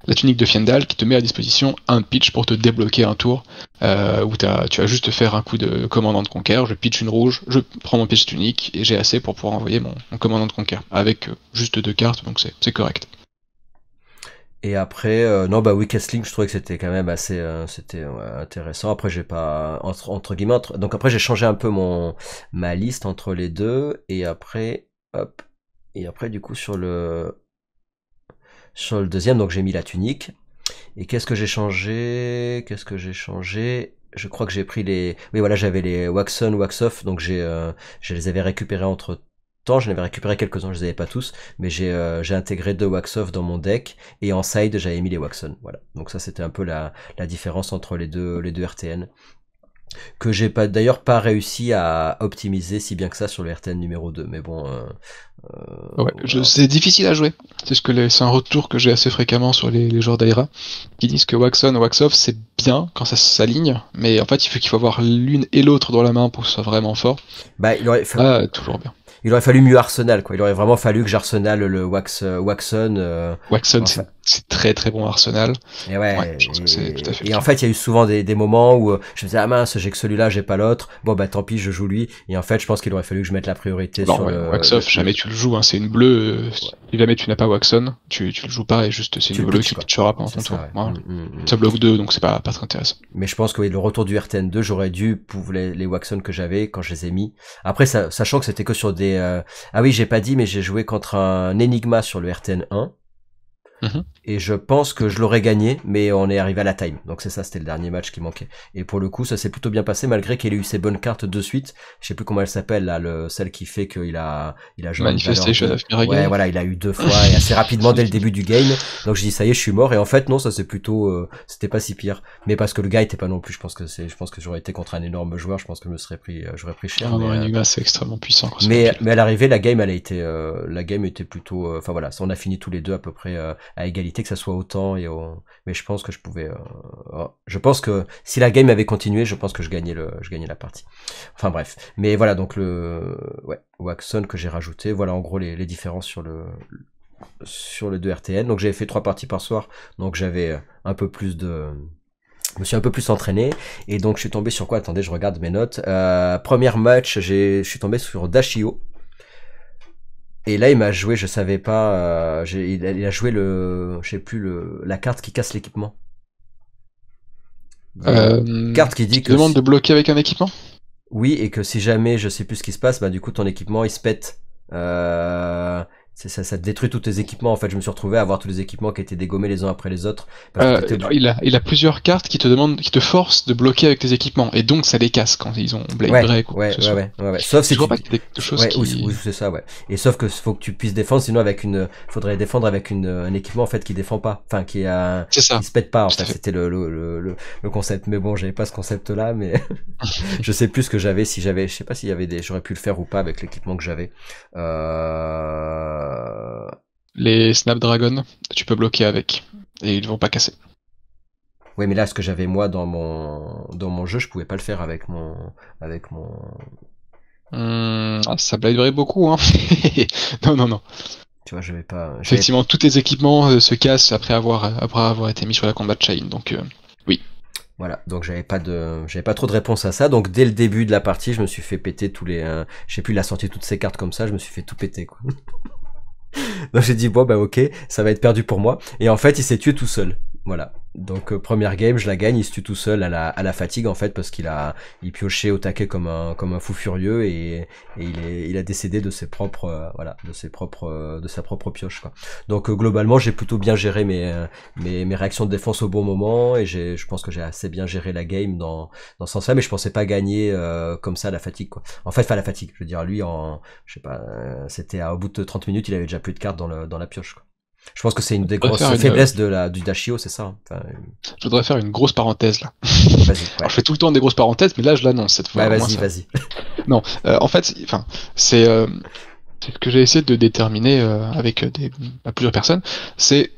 la tunique de Fiendal qui te met à disposition un pitch pour te débloquer un tour où tu vas juste faire un coup de commandant de conquête, je pitch une rouge, je prends mon pitch tunique et j'ai assez pour pouvoir envoyer mon commandant de conquête avec juste 2 cartes, donc c'est correct. Et après, non bah oui, Castling, je trouvais que c'était quand même assez, c'était intéressant. Après j'ai pas entre guillemets, donc après j'ai changé un peu ma liste entre les deux et après, hop, et après du coup sur le deuxième, donc j'ai mis la tunique. Et qu'est-ce que j'ai changé? Je crois que j'ai pris oui voilà j'avais les wax on wax off donc je les avais récupérés entre temps, j'en avais récupéré quelques-uns, je les avais pas tous, mais j'ai intégré 2 wax off dans mon deck et en side j'avais mis les wax on, voilà. Donc ça c'était un peu la différence entre les deux RTN que j'ai d'ailleurs pas réussi à optimiser si bien que ça sur le RTN numéro 2 mais bon ouais, c'est difficile à jouer. C'est un retour que j'ai assez fréquemment sur les joueurs d'Aira qui disent que wax on, wax off c'est bien quand ça s'aligne, mais en fait qu'il faut avoir l'une et l'autre dans la main pour que ce soit vraiment fort. Bah il aurait toujours bien. Il aurait fallu mieux Arsenal, quoi. Il aurait vraiment fallu que j'arsenal le Waxon. Waxon, c'est très très bon Arsenal. Et ouais, je pense que c'est tout à fait et en fait, il y a eu souvent des moments où je me disais, ah mince, j'ai que celui-là, j'ai pas l'autre. Bon, bah tant pis, je joue lui. Et en fait, je pense qu'il aurait fallu que je mette la priorité sur le... Wax off, jamais tu le joues, hein, c'est une bleue. Si jamais tu n'as pas Waxon, tu le joues pas et juste c'est une bleue qui pitchera pendant ton tour. Voilà. Ça bloque 2, donc c'est pas très intéressant. Mais je pense que oui, le retour du RTN2, j'aurais dû, pour les Waxon que j'avais, quand je les ai mis. Après, sachant que c'était que sur des... Ah oui, j'ai pas dit, mais j'ai joué contre un Enigma sur le RTN1. Et je pense que je l'aurais gagné, mais on est arrivé à la time. Donc c'est ça, c'était le dernier match qui manquait. Et pour le coup, ça s'est plutôt bien passé, malgré qu'il ait eu ses bonnes cartes de suite. Je sais plus comment elle s'appelle, là, celle qui fait qu'il a joué Manifestation of Miracle. Ouais, voilà, il a eu 2 fois, et assez rapidement dès le début du game. Donc je dis, ça y est, je suis mort. Et en fait, non, ça c'est plutôt, c'était pas si pire. Mais parce que le gars était pas non plus, je pense que j'aurais été contre un énorme joueur, je pense que j'aurais pris cher. Enigma, c'est extrêmement puissant. Mais à l'arrivée, la game était plutôt, enfin voilà, on a fini tous les deux à peu près à égalité, que ça soit au temps mais je pense que je pouvais, je pense que si la game avait continué, je pense que je gagnais la partie. Enfin bref. Mais voilà, donc Waxon que j'ai rajouté, voilà en gros les différences sur le 2 RTN. Donc j'avais fait 3 parties par soir, donc j'avais un peu plus je me suis un peu plus entraîné et donc je suis tombé sur quoi? Attendez, je regarde mes notes. Premier match, je suis tombé sur Dashio. Et là, il m'a joué, je savais pas, il a joué je sais plus, la carte qui casse l'équipement. Carte qui Qui dit te que demande de bloquer avec un équipement? oui, et que si jamais je sais plus ce qui se passe, bah du coup ton équipement il se pète. Euh, ça te détruit tous tes équipements. En fait, je me suis retrouvé à avoir tous les équipements qui étaient dégommés les uns après les autres parce que t'étais obligé. Il a plusieurs cartes qui te demandent, qui te forcent de bloquer avec tes équipements, et donc ça les casse quand ils ont Blade Ouais, Break ou quoi que ouais, ce ouais, soit. ouais, ouais, ouais. Sauf Je si vois tu, pas qu'il y ait quelque chose ouais, ou qui... c'est ça, ouais. Et sauf que faut que tu puisses défendre, sinon avec faudrait défendre avec un équipement en fait qui défend pas, enfin C'est ça, qui se pète pas en tout fait. à fait. C'était le concept. Mais bon, j'avais pas ce concept-là, mais je sais plus ce que j'avais. Si j'avais, je sais pas s'il y avait j'aurais pu le faire ou pas avec l'équipement que j'avais. Euh... Les Snapdragon, tu peux bloquer avec, et ils vont pas casser. Oui, mais là, ce que j'avais moi dans mon jeu, je pouvais pas le faire avec mon. Ça Blade Break beaucoup, hein. Non, non, non. Tu vois, j'avais pas. Effectivement, tous tes équipements se cassent après avoir été mis sur la combat chain, donc oui. Voilà, donc j'avais pas trop de réponse à ça. Donc dès le début de la partie, je me suis fait péter tous les, je sais plus, il a sorti toutes ses cartes comme ça, je me suis fait tout péter quoi. Donc j'ai dit bon bah ok, ça va être perdu pour moi. Et en fait, il s'est tué tout seul. Voilà. Donc première game, je la gagne, il se tue tout seul à la fatigue en fait parce il piochait au taquet comme un fou furieux et il a décédé de ses propres voilà de sa propre pioche quoi. Donc globalement, j'ai plutôt bien géré mes réactions de défense au bon moment et je pense que j'ai assez bien géré la game dans ce sens-là, mais je pensais pas gagner comme ça à la fatigue quoi. En fait, pas à la fatigue, je veux dire lui je sais pas, c'était au bout de 30 minutes, il avait déjà plus de cartes dans la pioche quoi. Je pense que c'est une des grosses faiblesses du Dashio, c'est ça. Hein. Enfin, Je voudrais faire une grosse parenthèse là. vas-y. Ouais. Alors, je fais tout le temps des grosses parenthèses, mais là je l'annonce cette fois. Ouais, Au moins, vas-y. Non, en fait, enfin, c'est ce que j'ai essayé de déterminer avec plusieurs personnes. C'est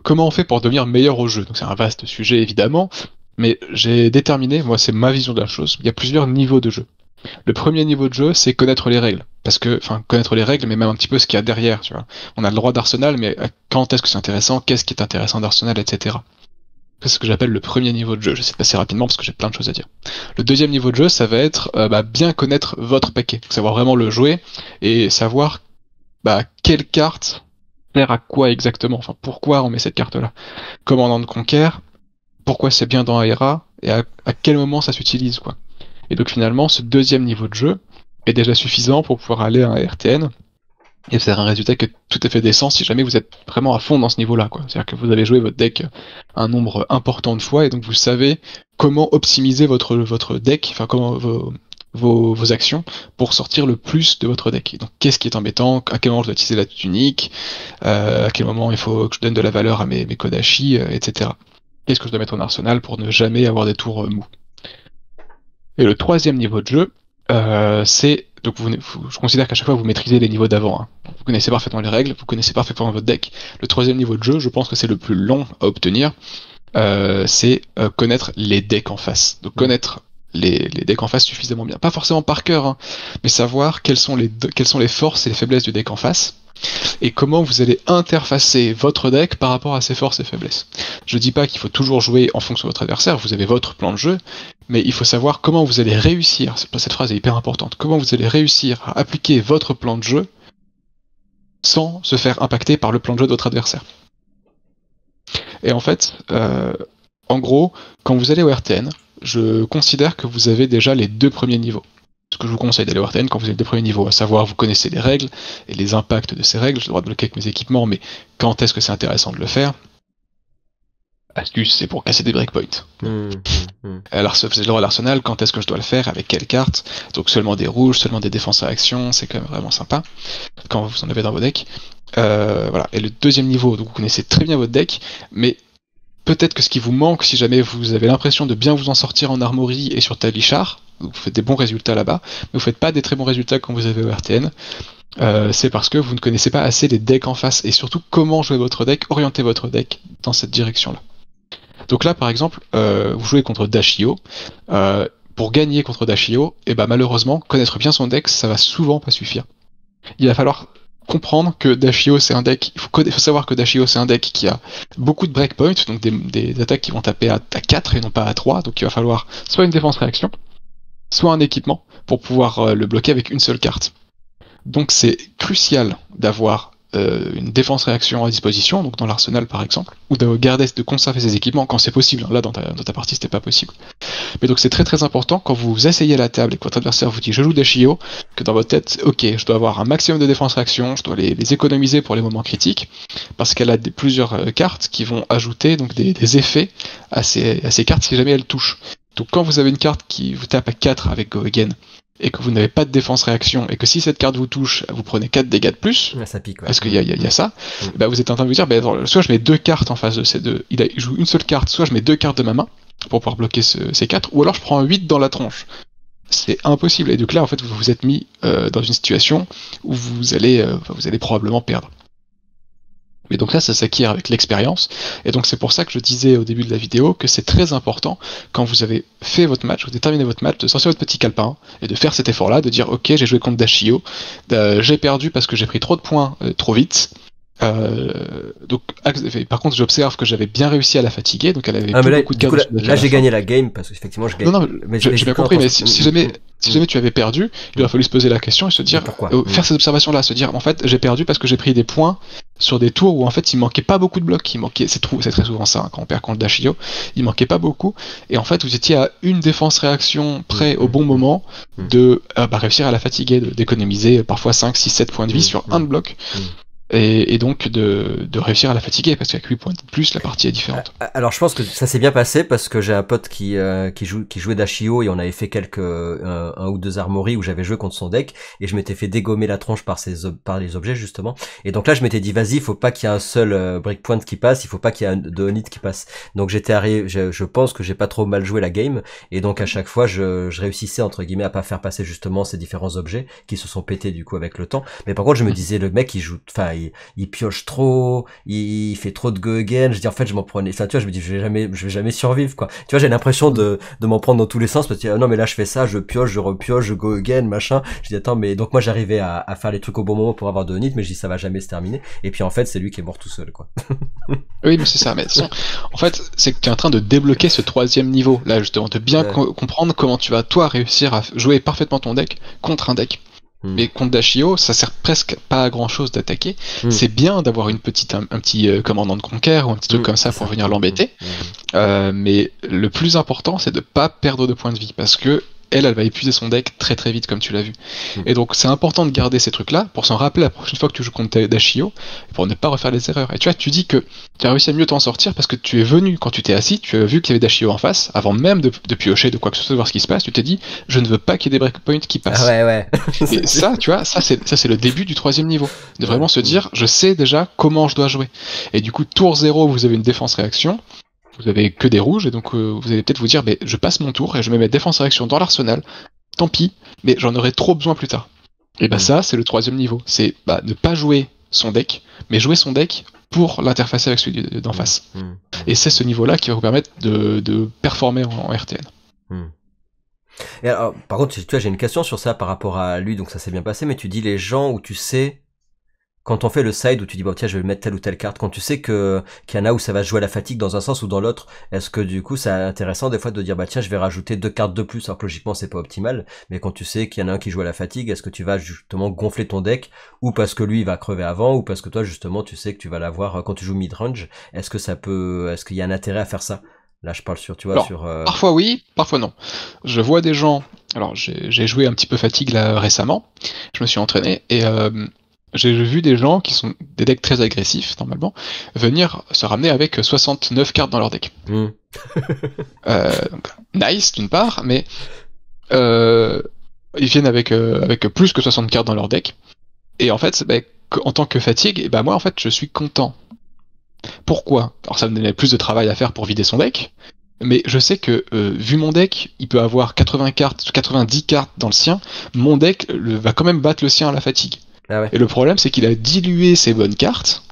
comment on fait pour devenir meilleur au jeu. Donc c'est un vaste sujet évidemment, mais j'ai déterminé, moi c'est ma vision de la chose. Il y a plusieurs niveaux de jeu. Le premier niveau de jeu, c'est connaître les règles. Parce que, enfin, connaître les règles, mais même un petit peu ce qu'il y a derrière, tu vois. On a le droit d'Arsenal, mais quand est-ce que c'est intéressant, qu'est-ce qui est intéressant d'Arsenal, etc. C'est ce que j'appelle le premier niveau de jeu. J'essaie de passer rapidement parce que j'ai plein de choses à dire. Le deuxième niveau de jeu, ça va être bien connaître votre paquet. Savoir vraiment le jouer et savoir quelle carte sert à quoi exactement. Enfin, pourquoi on met cette carte-là. Commandant de Conquer, pourquoi c'est bien dans Aera et à quel moment ça s'utilise, quoi. Et donc finalement, ce deuxième niveau de jeu est déjà suffisant pour pouvoir aller à un RTN et faire un résultat qui est tout à fait décent si jamais vous êtes vraiment à fond dans ce niveau-là, quoi. C'est-à-dire que vous avez joué votre deck un nombre important de fois et donc vous savez comment optimiser votre deck, enfin comment vos actions pour sortir le plus de votre deck. Et donc qu'est-ce qui est embêtant, à quel moment je dois utiliser la tunique, à quel moment il faut que je donne de la valeur à mes Kodachi, etc. Qu'est-ce que je dois mettre en arsenal pour ne jamais avoir des tours mous. Et le troisième niveau de jeu, c'est... Donc je considère qu'à chaque fois vous maîtrisez les niveaux d'avant. Hein. Vous connaissez parfaitement les règles, vous connaissez parfaitement votre deck. Le troisième niveau de jeu, je pense que c'est le plus long à obtenir, c'est connaître les decks en face. Donc connaître les decks en face suffisamment bien. Pas forcément par cœur, hein, mais savoir quelles sont les forces et les faiblesses du deck en face. Et comment vous allez interfacer votre deck par rapport à ses forces et faiblesses. Je dis pas qu'il faut toujours jouer en fonction de votre adversaire, vous avez votre plan de jeu, mais il faut savoir comment vous allez réussir, cette phrase est hyper importante, comment vous allez réussir à appliquer votre plan de jeu sans se faire impacter par le plan de jeu de votre adversaire. Et en fait, en gros, quand vous allez au RTN, je considère que vous avez déjà les deux premiers niveaux. Ce que je vous conseille d'aller au RTN quand vous avez les deux premiers niveaux, à savoir vous connaissez les règles et les impacts de ces règles, j'ai le droit de bloquer avec mes équipements, mais quand est-ce que c'est intéressant de le faire? Astuce, c'est pour casser des breakpoints. Alors, vous avez le droit à l'arsenal, quand est-ce que je dois le faire, avec quelle carte? Donc seulement des rouges, seulement des défenses à action, c'est quand même vraiment sympa, quand vous en avez dans vos decks. Voilà. Et le deuxième niveau, donc vous connaissez très bien votre deck, mais peut-être que ce qui vous manque, si jamais vous avez l'impression de bien vous en sortir en armory et sur Talichar, vous faites des bons résultats là-bas, mais vous faites pas des très bons résultats quand vous avez au RTN, c'est parce que vous ne connaissez pas assez les decks en face, et surtout comment jouer votre deck, orienter votre deck dans cette direction-là. Donc là, par exemple, vous jouez contre Dashio, pour gagner contre Dashio, et malheureusement, connaître bien son deck, ça va souvent pas suffire. Il va falloir comprendre que Dashio c'est un deck, il faut savoir que Dashio c'est un deck qui a beaucoup de breakpoints, donc des attaques qui vont taper à 4 et non pas à 3, donc il va falloir soit une défense réaction, soit un équipement pour pouvoir le bloquer avec une seule carte. Donc c'est crucial d'avoir une défense-réaction à disposition, donc dans l'arsenal par exemple, ou de conserver ses équipements quand c'est possible. Là, dans ta partie, c'était pas possible. Mais donc c'est très très important quand vous vous asseyez à la table et que votre adversaire vous dit je joue Dashio, que dans votre tête, ok, je dois avoir un maximum de défense-réaction, je dois les économiser pour les moments critiques, parce qu'elle a plusieurs cartes qui vont ajouter donc des effets à ces cartes si jamais elles touchent. Donc quand vous avez une carte qui vous tape à 4 avec Go Again, et que vous n'avez pas de défense-réaction, et que si cette carte vous touche, vous prenez 4 dégâts de plus, ça pique, ouais. Parce qu'il y a ça, bah vous êtes en train de vous dire, bah, soit je mets 2 cartes en face de ces deux, il joue une seule carte, soit je mets 2 cartes de ma main, pour pouvoir bloquer ces 4, ou alors je prends un 8 dans la tronche. C'est impossible, et donc là, en fait, vous vous êtes mis dans une situation où vous allez probablement perdre. Mais donc là, ça s'acquiert avec l'expérience, et donc c'est pour ça que je disais au début de la vidéo que c'est très important, quand vous avez fait votre match, vous avez terminé votre match, de sortir votre petit calepin, et de faire cet effort-là, de dire ok, j'ai joué contre Dashio, j'ai perdu parce que j'ai pris trop de points trop vite. Donc, par contre, j'observe que j'avais bien réussi à la fatiguer, donc elle avait plus beaucoup de cartes. Là, j'ai gagné la game parce qu'effectivement, je gagne. Non, mais j'ai bien compris, mais si jamais tu avais perdu, il aurait fallu se poser la question et se dire, faire cette observation-là, se dire, en fait, j'ai perdu parce que j'ai pris des points sur des tours où en fait il manquait pas beaucoup de blocs, c'est très souvent ça, hein, quand on perd contre Dashio, il manquait pas beaucoup, et en fait vous étiez à une défense-réaction près au bon moment de réussir à la fatiguer, d'économiser parfois 5, 6, 7 points de vie sur un bloc. Et donc de réussir à la fatiguer, parce qu'avec 8 points de plus, la partie est différente. Alors je pense que ça s'est bien passé, parce que j'ai un pote qui jouait Dashio, et on avait fait un ou deux armories où j'avais joué contre son deck, et je m'étais fait dégommer la tronche par les objets justement. Et donc là je m'étais dit vas-y, il faut pas qu'il y ait un seul breakpoint qui passe, il faut pas qu'il y ait de on-hit qui passe. Donc j'étais arrivé, je pense que j'ai pas trop mal joué la game, et donc à chaque fois je réussissais entre guillemets à pas faire passer justement ces différents objets qui se sont pétés du coup avec le temps. Mais par contre je me disais, le mec il pioche trop, il fait trop de go again. Je dis en fait je m'en prenais, enfin tu vois, je me dis je vais jamais survivre quoi. Tu vois, j'ai l'impression de m'en prendre dans tous les sens, parce que non mais là je fais ça, je pioche, je repioche, je go again, machin. Je dis attends, mais donc moi j'arrivais à faire les trucs au bon moment pour avoir de hit, mais je dis ça va jamais se terminer. Et puis en fait c'est lui qui est mort tout seul quoi. Oui mais c'est ça, mais en fait c'est que tu es en train de débloquer ce 3e niveau là justement, de bien comprendre comment tu vas toi réussir à jouer parfaitement ton deck contre un deck. Mais contre Dashio, ça sert presque pas à grand chose d'attaquer. C'est bien d'avoir un petit commandant de conquête ou un petit truc comme ça pour venir l'embêter. Mais le plus important, c'est de pas perdre de points de vie, parce que elle va épuiser son deck très très vite, comme tu l'as vu. Et donc c'est important de garder ces trucs-là pour s'en rappeler la prochaine fois que tu joues contre Dashio, pour ne pas refaire les erreurs. Et tu vois, tu dis que tu as réussi à mieux t'en sortir parce que tu es venu, quand tu t'es assis, tu as vu qu'il y avait Dashio en face, avant même de piocher, de quoi que ce soit, de voir ce qui se passe, tu t'es dit, je ne veux pas qu'il y ait des breakpoints qui passent. Ah ouais. Et ça, tu vois, ça c'est le début du 3e niveau. De vraiment se dire, je sais déjà comment je dois jouer. Et du coup, tour 0, vous avez une défense-réaction, vous avez que des rouges, et donc vous allez peut-être vous dire, mais je passe mon tour et je mets mes défense-réaction dans l'arsenal, tant pis, mais j'en aurai trop besoin plus tard. Et ça, c'est le 3e niveau. C'est ne pas jouer son deck, mais jouer son deck pour l'interfacer avec celui d'en face. Et c'est ce niveau-là qui va vous permettre de performer en RTN. Et alors, par contre, tu vois, j'ai une question sur ça par rapport à lui, donc ça s'est bien passé, mais tu dis les gens où tu sais, quand on fait le side où tu dis bon tiens je vais mettre telle ou telle carte, quand tu sais qu'il y en a où ça va jouer à la fatigue dans un sens ou dans l'autre, est-ce que du coup c'est intéressant des fois de dire bah tiens je vais rajouter 2 cartes de plus, alors que logiquement c'est pas optimal, mais quand tu sais qu'il y en a un qui joue à la fatigue, est-ce que tu vas justement gonfler ton deck, ou parce que lui il va crever avant, ou parce que toi justement tu sais que tu vas l'avoir quand tu joues mid-range, est-ce qu'il y a un intérêt à faire ça? Là je parle parfois oui, parfois non. Je vois des gens, alors j'ai joué un petit peu fatigue là récemment, je me suis entraîné, et j'ai vu des gens qui sont des decks très agressifs, normalement, venir se ramener avec 69 cartes dans leur deck. Donc, nice, d'une part, mais ils viennent avec plus que 60 cartes dans leur deck. Et en fait, en tant que fatigue, moi, en fait, je suis content. Pourquoi ? Alors, ça me donnait plus de travail à faire pour vider son deck, mais je sais que, vu mon deck, il peut avoir 80 cartes, 90 cartes dans le sien, mon deck va quand même battre le sien à la fatigue. Ah ouais. Et le problème, c'est qu'il a dilué ses bonnes cartes,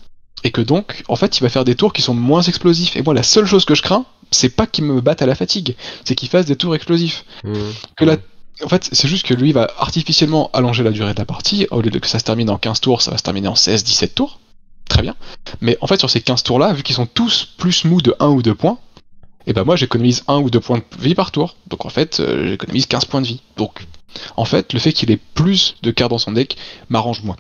et que donc, en fait, il va faire des tours qui sont moins explosifs. Et moi, la seule chose que je crains, c'est pas qu'il me batte à la fatigue, c'est qu'il fasse des tours explosifs. En fait, c'est juste que lui va artificiellement allonger la durée de la partie. Au lieu de que ça se termine en 15 tours, ça va se terminer en 16, 17 tours. Très bien. Mais en fait, sur ces 15 tours-là, vu qu'ils sont tous plus mous de 1 ou 2 points, et moi, j'économise 1 ou 2 points de vie par tour. Donc en fait, j'économise 15 points de vie. Donc en fait, le fait qu'il ait plus de cartes dans son deck m'arrange moins.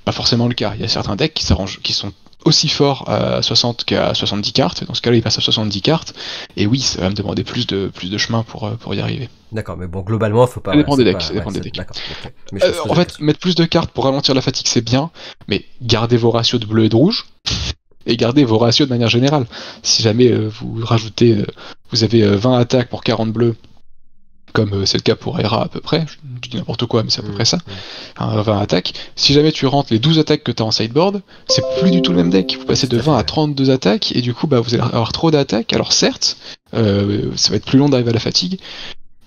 Pas forcément le cas. Il y a certains decks qui sont aussi forts à 60 qu'à 70 cartes. Dans ce cas-là, il passe à 70 cartes. Et oui, ça va me demander plus de chemin pour y arriver. D'accord, mais bon, globalement, faut pas. Ça dépend des decks. Pas... Ça dépend des decks. D'accord, ok. Mais je En fait, mettre plus de cartes pour ralentir la fatigue, c'est bien, mais gardez vos ratios de bleu et de rouge. Et gardez vos ratios de manière générale. Si jamais vous rajoutez, vous avez 20 attaques pour 40 bleus, comme c'est le cas pour Aira à peu près, je dis n'importe quoi, mais c'est à peu près ça, 20 attaques. Si jamais tu rentres les 12 attaques que tu as en sideboard, c'est plus du tout le même deck. Vous passez de 20 à 32 attaques, et du coup, vous allez avoir trop d'attaques. Alors certes, ça va être plus long d'arriver à la fatigue,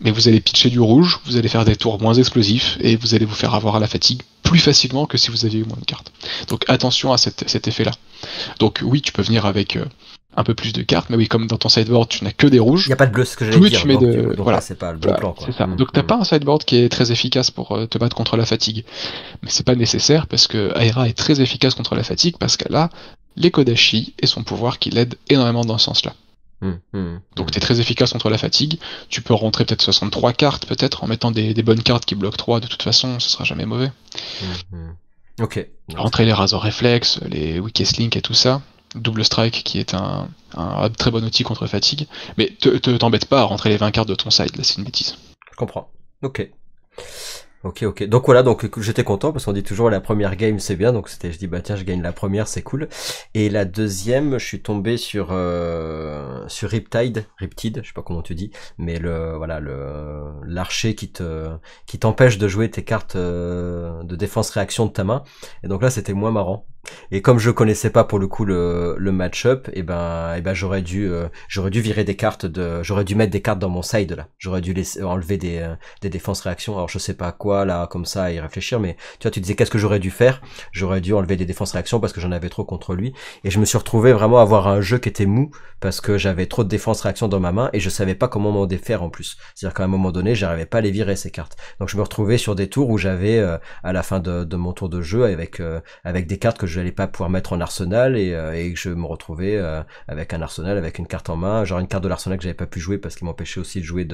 mais vous allez pitcher du rouge, vous allez faire des tours moins explosifs, et vous allez vous faire avoir à la fatigue plus facilement que si vous aviez eu moins de cartes. Donc attention à cet effet-là. Donc oui, tu peux venir avec un peu plus de cartes, mais oui, comme dans ton sideboard, tu n'as que des rouges. Il n'y a pas de bleu, ce que j'allais dire. Tu mets donc voilà, là, c'est pas le bon plan, quoi. C'est ça. Donc t'as pas un sideboard qui est très efficace pour te battre contre la fatigue. Mais c'est pas nécessaire, parce que Aira est très efficace contre la fatigue, parce qu'elle a les Kodashi et son pouvoir qui l'aide énormément dans ce sens-là. Donc t'es très efficace contre la fatigue, tu peux rentrer peut-être 63 cartes, peut-être, en mettant des bonnes cartes qui bloquent 3, de toute façon, ce sera jamais mauvais. Ok. Rentrer les Razor Reflex, les Weakest Link et tout ça, Double Strike qui est un très bon outil contre fatigue, mais t'embête pas à rentrer les 20 cartes de ton side, là c'est une bêtise. Je comprends. Ok. Donc voilà, donc j'étais content parce qu'on dit toujours la première game c'est bien, donc je dis bah tiens je gagne la première, c'est cool. Et la deuxième, je suis tombé sur Riptide, je sais pas comment tu dis, mais l'archer qui t'empêche de jouer tes cartes de défense réaction de ta main. Et donc là c'était moins marrant. Et comme je connaissais pas pour le coup le match-up, et ben j'aurais dû virer des cartes j'aurais dû mettre des cartes dans mon side là. J'aurais dû enlever des défenses réactions. Alors je sais pas quoi là comme ça à y réfléchir, mais tu vois, tu disais qu'est-ce que j'aurais dû faire? J'aurais dû enlever des défenses réactions parce que j'en avais trop contre lui, et je me suis retrouvé vraiment à avoir un jeu qui était mou parce que j'avais trop de défenses réactions dans ma main et je savais pas comment m'en défaire en plus. C'est-à-dire qu'à un moment donné, j'arrivais pas à les virer ces cartes. Donc je me retrouvais sur des tours où j'avais à la fin de mon tour de jeu avec des cartes que je n'allais pas pouvoir mettre en arsenal et que je me retrouvais avec un arsenal, avec une carte en main, genre une carte de l'arsenal que j'avais pas pu jouer parce qu'il m'empêchait aussi de jouer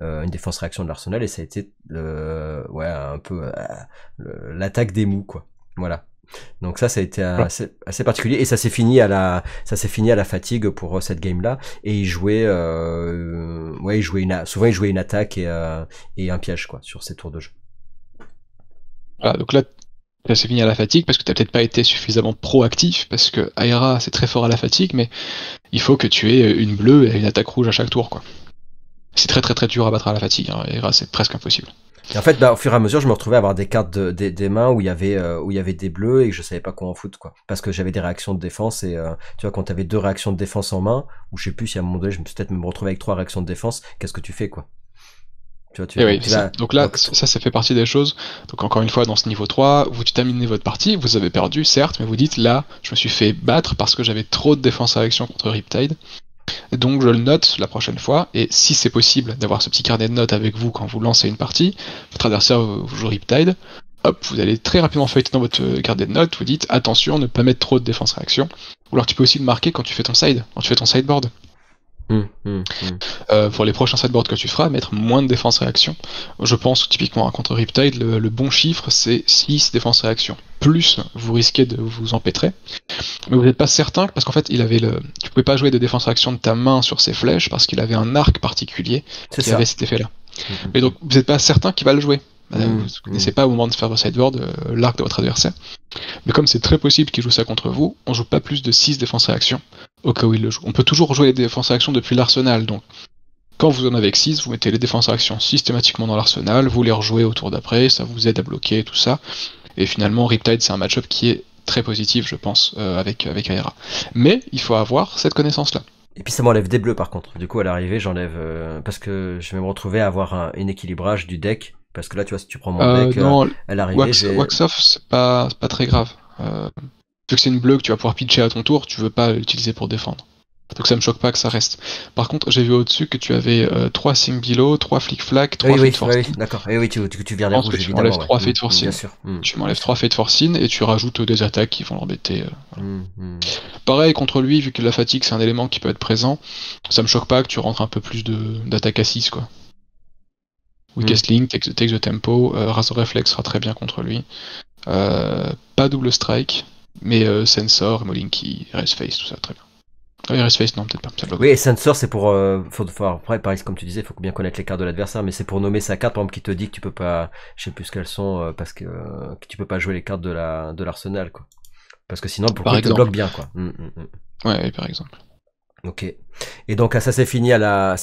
une défense réaction de l'arsenal, et ça a été un peu l'attaque des mous, quoi. Voilà. Donc ça a été assez particulier, et ça s'est fini à la fatigue pour cette game là, et souvent il jouait une attaque et un piège, quoi, sur ces tours de jeu. Voilà, donc là ça s'est fini à la fatigue parce que t'as peut-être pas été suffisamment proactif, parce que Aira c'est très fort à la fatigue, mais il faut que tu aies une bleue et une attaque rouge à chaque tour, quoi. C'est très très très dur à battre à la fatigue, hein. Aira c'est presque impossible. Et en fait, au fur et à mesure, je me retrouvais à avoir des cartes des mains où il y avait des bleus et que je savais pas quoi en foutre, quoi. Parce que j'avais des réactions de défense, et tu vois, quand t'avais 2 réactions de défense en main, ou je sais plus si à un moment donné, je me suis peut-être me retrouvé avec 3 réactions de défense, qu'est-ce que tu fais, quoi? Donc là, ça fait partie des choses. Donc encore une fois, dans ce niveau 3, vous terminez votre partie, vous avez perdu, certes, mais vous dites, là, je me suis fait battre parce que j'avais trop de défense réaction contre Riptide. Donc je le note la prochaine fois, et si c'est possible d'avoir ce petit carnet de notes avec vous quand vous lancez une partie, votre adversaire vous joue Riptide, hop, vous allez très rapidement feuilleter dans votre carnet de notes, vous dites attention, ne pas mettre trop de défense réaction. Ou alors tu peux aussi le marquer quand tu fais ton sideboard. Pour les prochains sideboards que tu feras, mettre moins de défense réaction. Je pense que typiquement contre Riptide, le bon chiffre c'est 6 défense réaction. Plus vous risquez de vous empêtrer. Mais vous n'êtes pas certain, parce qu'en fait tu pouvais pas jouer de défense réaction de ta main sur ses flèches parce qu'il avait un arc particulier qui avait cet effet là. Mais donc vous n'êtes pas certain qu'il va le jouer. Vous ne connaissez pas au moment de faire vos sideboard l'arc de votre adversaire. Mais comme c'est très possible qu'il joue ça contre vous, on joue pas plus de 6 défense réaction au cas où il le joue. On peut toujours jouer les défenses réaction depuis l'arsenal, donc quand vous en avez que 6, vous mettez les défenses réaction systématiquement dans l'arsenal, vous les rejouez au tour d'après, ça vous aide à bloquer tout ça. Et finalement Riptide c'est un match-up qui est très positif, je pense, avec Aira. Mais il faut avoir cette connaissance-là. Et puis ça m'enlève des bleus par contre. Du coup à l'arrivée j'enlève parce que je vais me retrouver à avoir un équilibrage du deck. Parce que là, tu vois, si tu prends mon deck, à l'arrivée, Wax Off, c'est pas très grave. Vu que c'est une bleue que tu vas pouvoir pitcher à ton tour, tu veux pas l'utiliser pour défendre. Donc ça me choque pas que ça reste. Par contre, j'ai vu au-dessus que tu avais 3 Sing Below, 3 Flick Flack, 3 Fate Force. Oui, d'accord. Et oui, tu vires les rouges, tu m'enlèves 3 Fate Force. Bien sûr. Tu m'enlèves 3 Fate Force et tu rajoutes des attaques qui vont l'embêter. Pareil, contre lui, vu que la fatigue c'est un élément qui peut être présent, ça me choque pas que tu rentres un peu plus d'attaque à 6, quoi. Weakest Link, Take the Tempo, Razor Reflex sera très bien contre lui. Pas Double Strike, mais Sensor, Molinky, Erase Face, tout ça, très bien. Erase Face, non, peut-être pas. Ça bloque. Oui, et Sensor, c'est pour... après, pareil, comme tu disais, il faut bien connaître les cartes de l'adversaire, mais c'est pour nommer sa carte, par exemple, qui te dit que tu peux pas... Je sais plus ce qu'elles sont, parce que tu peux pas jouer les cartes de l'arsenal, quoi. Parce que sinon, pour le coup, il te bloque bien, quoi. Ouais, par exemple. Ok. Et donc ça s'est fini à la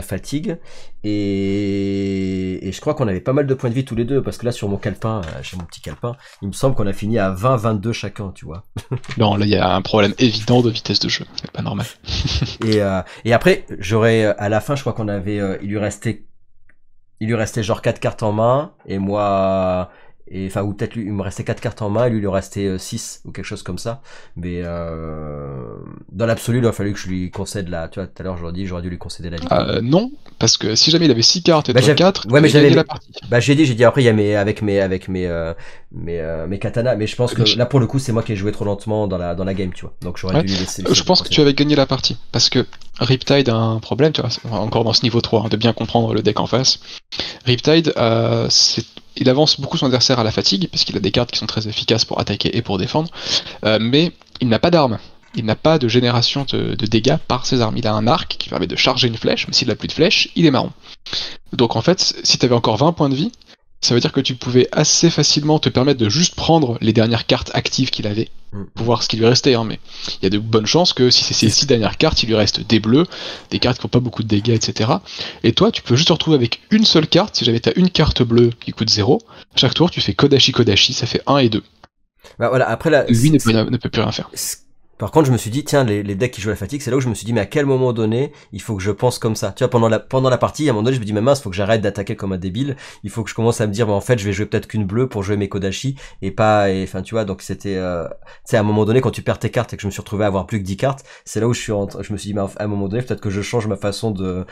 fatigue et je crois qu'on avait pas mal de points de vie tous les deux parce que là sur mon calepin, j'ai mon petit calepin, il me semble qu'on a fini à 20-22 chacun, tu vois. Non, là il y a un problème évident de vitesse de jeu, c'est pas normal. et après j'aurais à la fin je crois qu'on avait il lui restait genre 4 cartes en main et moi enfin ou peut-être lui il me restait 4 cartes en main et lui il lui restait 6 ou quelque chose comme ça, mais dans l'absolu il a fallu que je lui concède tu vois tout à l'heure j'aurais dû lui concéder la victoire. Non, parce que si jamais il avait 6 cartes et toi 4, ouais mais j'avais la partie. J'ai dit après il y a avec mes katanas, mais je pense que là pour le coup c'est moi qui ai joué trop lentement dans la game, tu vois, donc j'aurais dû lui laisser. Je pense que tu avais gagné la partie parce que Riptide a un problème, tu vois, encore dans ce niveau 3, de bien comprendre le deck en face. Riptide, il avance beaucoup son adversaire à la fatigue, parce qu'il a des cartes qui sont très efficaces pour attaquer et pour défendre, mais il n'a pas d'armes. Il n'a pas de génération de dégâts par ses armes. Il a un arc qui permet de charger une flèche, mais s'il n'a plus de flèche, il est marron. Donc en fait, si tu avais encore 20 points de vie, ça veut dire que tu pouvais assez facilement te permettre de juste prendre les dernières cartes actives qu'il avait, pour voir ce qui lui restait, hein, mais il y a de bonnes chances que si c'est ces 6 dernières cartes, il lui reste des bleus, des cartes qui font pas beaucoup de dégâts, etc. Et toi, tu peux juste te retrouver avec une seule carte, si jamais t'as une carte bleue qui coûte 0, chaque tour tu fais Kodashi, ça fait 1 et 2. Bah voilà, après là... Lui ne peut plus rien faire. Par contre, je me suis dit, tiens, les decks qui jouent la fatigue, c'est là où je me suis dit, mais à quel moment donné, il faut que je pense comme ça. Tu vois, pendant la partie, à un moment donné, je me dis, mais mince, faut que j'arrête d'attaquer comme un débile. Il faut que je commence à me dire, mais en fait, je vais jouer peut-être qu'une bleue pour jouer mes Kodashi enfin, tu vois, donc c'était, tu sais, à un moment donné, quand tu perds tes cartes et que je me suis retrouvé à avoir plus que 10 cartes, c'est là où je me suis dit, mais à un moment donné, peut-être que je change ma façon de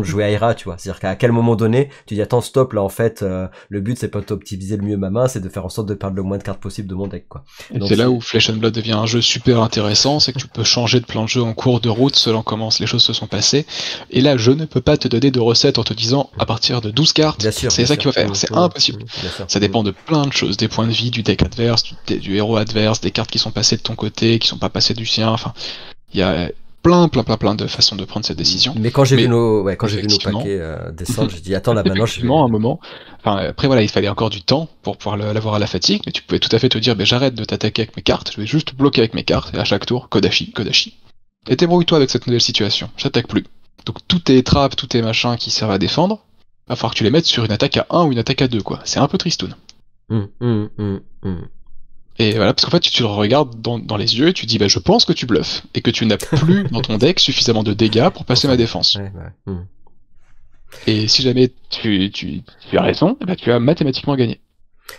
jouer Aira, tu vois. C'est-à-dire qu'à quel moment donné, tu dis, attends, stop, là, en fait, le but, c'est pas d'optimiser le mieux ma main, c'est de faire en sorte de perdre le moins de cartes possible de mon deck, quoi. C'est là où Flesh and Blood devient un jeu super intéressant, c'est que tu peux changer de plan de jeu en cours de route selon comment les choses se sont passées. Et là, je ne peux pas te donner de recettes en te disant à partir de 12 cartes, c'est ça qu'il faut faire. C'est impossible. Ça dépend de plein de choses, des points de vie, du deck adverse, du héros adverse, des cartes qui sont passées de ton côté, qui sont pas passées du sien. Enfin, il y a plein de façons de prendre cette décision. Mais quand j'ai vu nos paquets descendre, j'ai dit attends là maintenant je vais... un moment. Enfin, après voilà, il fallait encore du temps pour pouvoir l'avoir à la fatigue, mais tu pouvais tout à fait te dire, j'arrête de t'attaquer avec mes cartes, je vais juste bloquer avec mes cartes, et à chaque tour, Kodashi. Et débrouille-toi avec cette nouvelle situation, j'attaque plus. Donc tous tes trappes, tous tes machins qui servent à défendre, va falloir que tu les mettes sur une attaque à 1 ou une attaque à 2, quoi. C'est un peu tristoun. Et voilà, parce qu'en fait, tu le regardes dans les yeux et tu dis, je pense que tu bluffes, et que tu n'as plus dans ton deck suffisamment de dégâts pour passer ma défense. Et si jamais tu as raison, tu as mathématiquement gagné.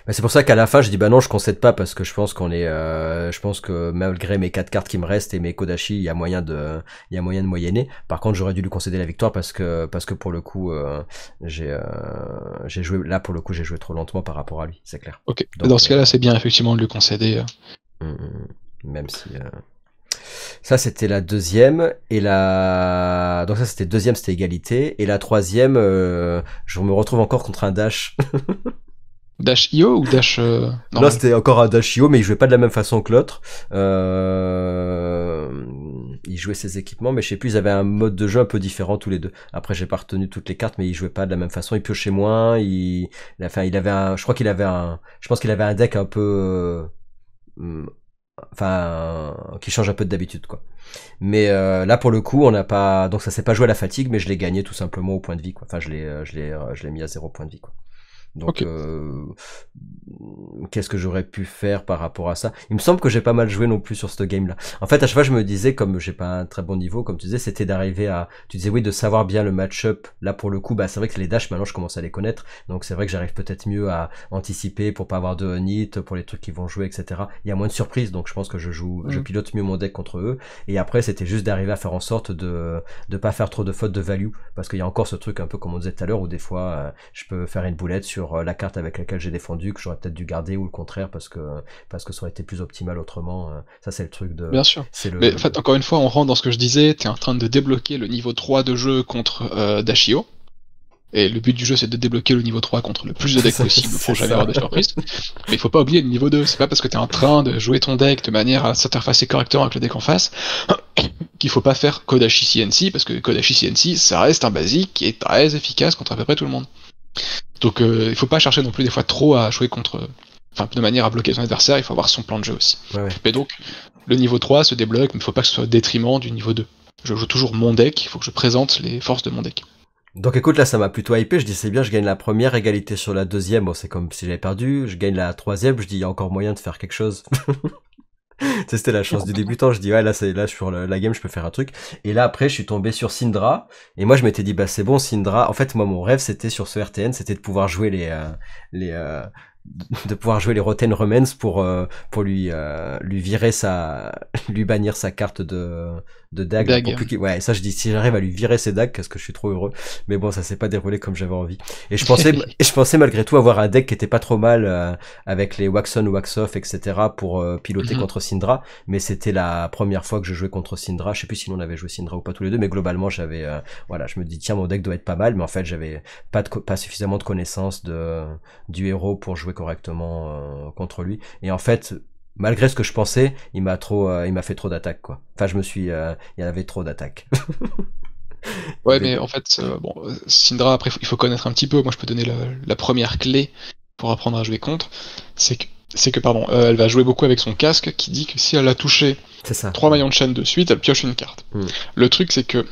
C'est pour ça qu'à la fin, je dis non, je concède pas parce que je pense je pense que malgré mes 4 cartes qui me restent et mes Kodashi, il y a moyen de moyenner. Par contre, j'aurais dû lui concéder la victoire parce que pour le coup, j'ai joué trop lentement par rapport à lui, c'est clair. Ok. Donc, dans ce cas-là, c'est bien effectivement de lui concéder. Même si ça c'était la deuxième et donc ça c'était deuxième, c'était égalité, et la troisième, je me retrouve encore contre un dash. Dash IO ou Dash... Non, c'était encore un Dash IO, mais il jouait pas de la même façon que l'autre. Il jouait ses équipements, mais je sais plus, ils avaient un mode de jeu un peu différent tous les deux. Après, j'ai pas retenu toutes les cartes, mais il jouait pas de la même façon. Il piochait moins. Je pense qu'il avait un deck un peu, qui change un peu d'habitude, quoi. Mais là, pour le coup, on n'a pas, donc ça s'est pas joué à la fatigue, mais je l'ai gagné tout simplement au point de vie, quoi. Enfin, je l'ai mis à 0 point de vie, quoi. Donc, qu'est-ce que j'aurais pu faire par rapport à ça? Il me semble que j'ai pas mal joué non plus sur ce game-là. En fait, à chaque fois, je me disais, comme j'ai pas un très bon niveau, comme tu disais, c'était d'arriver tu disais oui, de savoir bien le match-up. Là, pour le coup, c'est vrai que les dash, maintenant, je commence à les connaître. Donc, c'est vrai que j'arrive peut-être mieux à anticiper pour pas avoir de nit, pour les trucs qu'ils vont jouer, etc. Il y a moins de surprises, donc je pense que je pilote mieux mon deck contre eux. Et après, c'était juste d'arriver à faire en sorte de pas faire trop de fautes de value. Parce qu'il y a encore ce truc un peu comme on disait tout à l'heure, où des fois, je peux faire une boulette sur la carte avec laquelle j'ai défendu, que j'aurais peut-être dû garder, ou le contraire parce que ça aurait été plus optimal autrement. Ça, c'est le truc de... Bien sûr. Mais en fait, encore une fois, on rentre dans ce que je disais, t'es en train de débloquer le niveau 3 de jeu contre Dashio. Et le but du jeu, c'est de débloquer le niveau 3 contre le plus de decks possible pour jamais avoir de surprise. Mais il faut pas oublier le niveau 2. C'est pas parce que t'es en train de jouer ton deck de manière à s'interfacer correctement avec le deck en face qu'il faut pas faire Kodachi CNC, parce que Kodachi CNC, ça reste un basique qui est très efficace contre à peu près tout le monde. Donc il faut pas chercher non plus des fois trop à jouer contre... Enfin, de manière à bloquer son adversaire, il faut avoir son plan de jeu aussi. Ouais. Mais donc, le niveau 3 se débloque, mais il faut pas que ce soit au détriment du niveau 2. Je joue toujours mon deck, il faut que je présente les forces de mon deck. Donc écoute, là ça m'a plutôt hypé, je dis c'est bien, je gagne la première, égalité sur la deuxième, bon c'est comme si j'avais perdu, je gagne la troisième, je dis il y a encore moyen de faire quelque chose. C'était la chance du débutant, je dis ouais là sur la game je peux faire un truc. Et là après je suis tombé sur Syndra, et moi je m'étais dit bah c'est bon Syndra, en fait moi mon rêve c'était sur ce RTN, c'était de pouvoir jouer de pouvoir jouer les Rotten Remens pour lui virer lui bannir sa carte de dague pour plus ouais, ça je dis si j'arrive à lui virer ses dagues parce que je suis trop heureux, mais bon ça s'est pas déroulé comme j'avais envie. Et je pensais malgré tout avoir un deck qui était pas trop mal avec les wax on wax off etc pour piloter contre Syndra, mais c'était la première fois que je jouais contre Syndra. Je sais plus si on avait joué Syndra ou pas tous les deux, mais globalement j'avais voilà, je me dis tiens mon deck doit être pas mal, mais en fait j'avais pas suffisamment de connaissances du héros pour jouer correctement contre lui. Et en fait, malgré ce que je pensais, il m'a fait trop d'attaques quoi. Enfin, il y avait trop d'attaques. Ouais, mais en fait, bon, Syndra, après, il faut connaître un petit peu. Moi, je peux donner la première clé pour apprendre à jouer contre. C'est que pardon, elle va jouer beaucoup avec son casque qui dit que si elle a touché 3 maillons de chaîne de suite, elle pioche une carte. Le truc, c'est que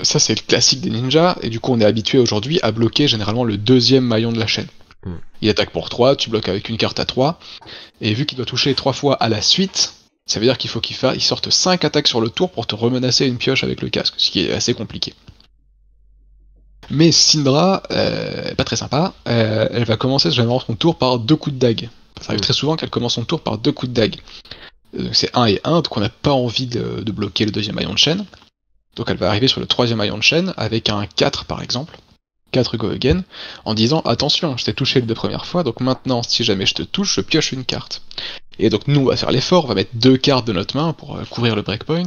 ça, c'est le classique des ninjas, et du coup, on est habitué aujourd'hui à bloquer généralement le deuxième maillon de la chaîne. Il attaque pour 3, tu bloques avec une carte à 3, et vu qu'il doit toucher 3 fois à la suite, ça veut dire qu'il faut qu'il sorte 5 attaques sur le tour pour te remenacer une pioche avec le casque, ce qui est assez compliqué. Mais Syndra, pas très sympa, elle va commencer généralement son tour par 2 coups de dague. Ça arrive très souvent qu'elle commence son tour par 2 coups de dague. C'est 1 et 1, donc on n'a pas envie de bloquer le deuxième maillon de chaîne. Donc elle va arriver sur le troisième maillon de chaîne avec un 4 par exemple. 4 go again, en disant attention, je t'ai touché les 2 premières fois, donc maintenant, si jamais je te touche, je pioche une carte. Et donc nous, on va faire l'effort, on va mettre 2 cartes de notre main pour couvrir le breakpoint.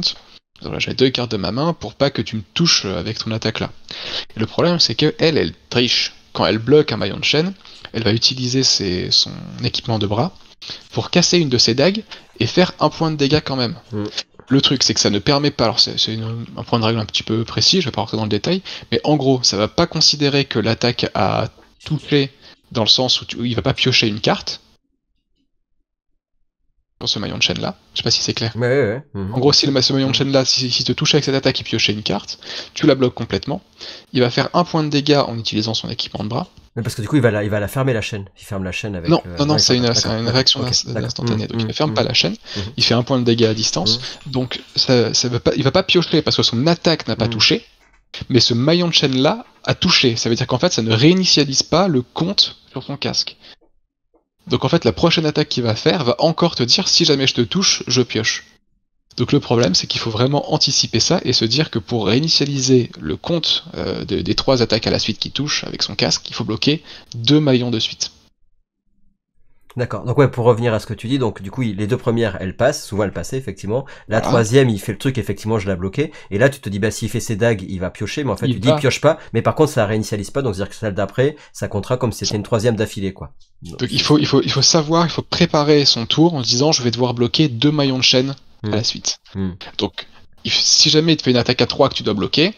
Donc là, j'ai 2 cartes de ma main pour pas que tu me touches avec ton attaque là. Et le problème, c'est que elle triche. Quand elle bloque un maillon de chaîne, elle va utiliser son équipement de bras pour casser une de ses dagues et faire 1 point de dégâts quand même. Le truc, c'est que ça ne permet pas, alors c'est un point de règle un petit peu précis, je vais pas rentrer dans le détail, mais en gros, ça va pas considérer que l'attaque a touché dans le sens où il va pas piocher une carte pour ce maillon de chaîne là, je sais pas si c'est clair. Ouais. En gros, si ce maillon de chaîne là, si te touche avec cette attaque, il piochait une carte, tu la bloques complètement, il va faire 1 point de dégâts en utilisant son équipement de bras. Mais parce que du coup, il va la fermer la chaîne. Il ferme la chaîne avec... Non, c'est une réaction instantanée. Donc il ne ferme pas la chaîne, il fait 1 point de dégâts à distance, donc il va pas piocher parce que son attaque n'a pas touché, mais ce maillon de chaîne là a touché. Ça veut dire qu'en fait, ça ne réinitialise pas le compte sur son casque. Donc en fait, la prochaine attaque qu'il va faire va encore te dire si jamais je te touche, je pioche. Donc le problème, c'est qu'il faut vraiment anticiper ça et se dire que pour réinitialiser le compte des 3 attaques à la suite qui touchent avec son casque, il faut bloquer 2 maillons de suite. D'accord. Donc ouais, pour revenir à ce que tu dis, donc du coup, les 2 premières, elles passent, souvent elles passaient, effectivement. La troisième, il fait le truc, effectivement, je l'ai bloqué. Et là, tu te dis, bah, s'il fait ses dagues, il va piocher, mais en fait, tu dis, il pioche pas. Mais par contre, ça réinitialise pas, donc c'est-à-dire que celle d'après, ça comptera comme si c'était une troisième d'affilée, quoi. Donc il faut savoir, il faut préparer son tour en se disant, je vais devoir bloquer 2 maillons de chaîne à la suite. Donc, si jamais il te fait une attaque à 3 que tu dois bloquer,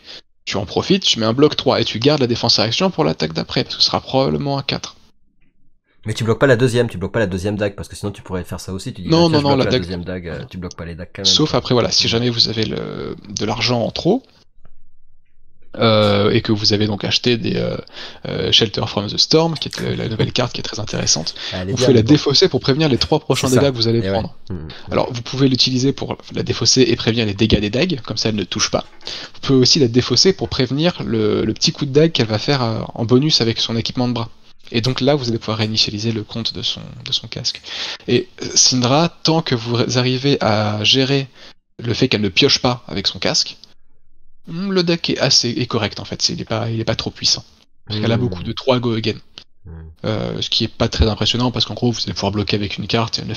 tu en profites, tu mets un bloc 3 et tu gardes la défense à réaction pour l'attaque d'après, parce que ce sera probablement un 4. Mais tu bloques pas la deuxième dague, parce que sinon tu pourrais faire ça aussi, tu dis non, la deuxième dague, tu bloques pas les dagues quand même. Sauf après, voilà, si jamais vous avez de l'argent en trop, et que vous avez donc acheté des Shelter from the Storm, qui est la nouvelle carte qui est très intéressante, vous pouvez la défausser pour prévenir les 3 prochains dégâts que vous allez prendre. Alors vous pouvez l'utiliser pour la défausser et prévenir les dégâts des dagues, comme ça elle ne touche pas. Vous pouvez aussi la défausser pour prévenir le petit coup de dague qu'elle va faire en bonus avec son équipement de bras. Et donc là, vous allez pouvoir réinitialiser le compte de son casque. Et Syndra, tant que vous arrivez à gérer le fait qu'elle ne pioche pas avec son casque, le deck est correct en fait, il est pas trop puissant. Parce qu'elle a beaucoup de 3 go again. Ce qui est pas très impressionnant parce qu'en gros vous allez pouvoir bloquer avec une carte et elle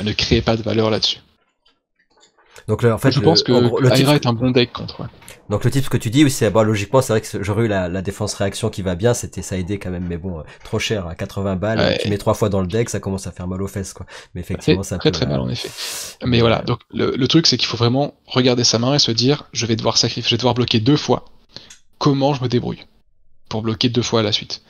ne crée pas de valeur là-dessus. Donc là, en fait, Je pense en que gros, le Aira type, est un bon deck contre. Ouais. donc le type ce que tu dis, oui, c'est bon, logiquement, c'est vrai que j'aurais eu la défense réaction qui va bien, ça a aidé quand même, mais bon, trop cher à 80 balles, tu Ouais, mets 3 fois dans le deck, ça commence à faire mal aux fesses, quoi. Mais ça effectivement, fait c'est un très peu très mal la, en effet. Mais mais voilà, donc le truc c'est qu'il faut vraiment regarder sa main et se dire je vais devoir sacrifier, je vais devoir bloquer 2 fois. Comment je me débrouille pour bloquer 2 fois à la suite?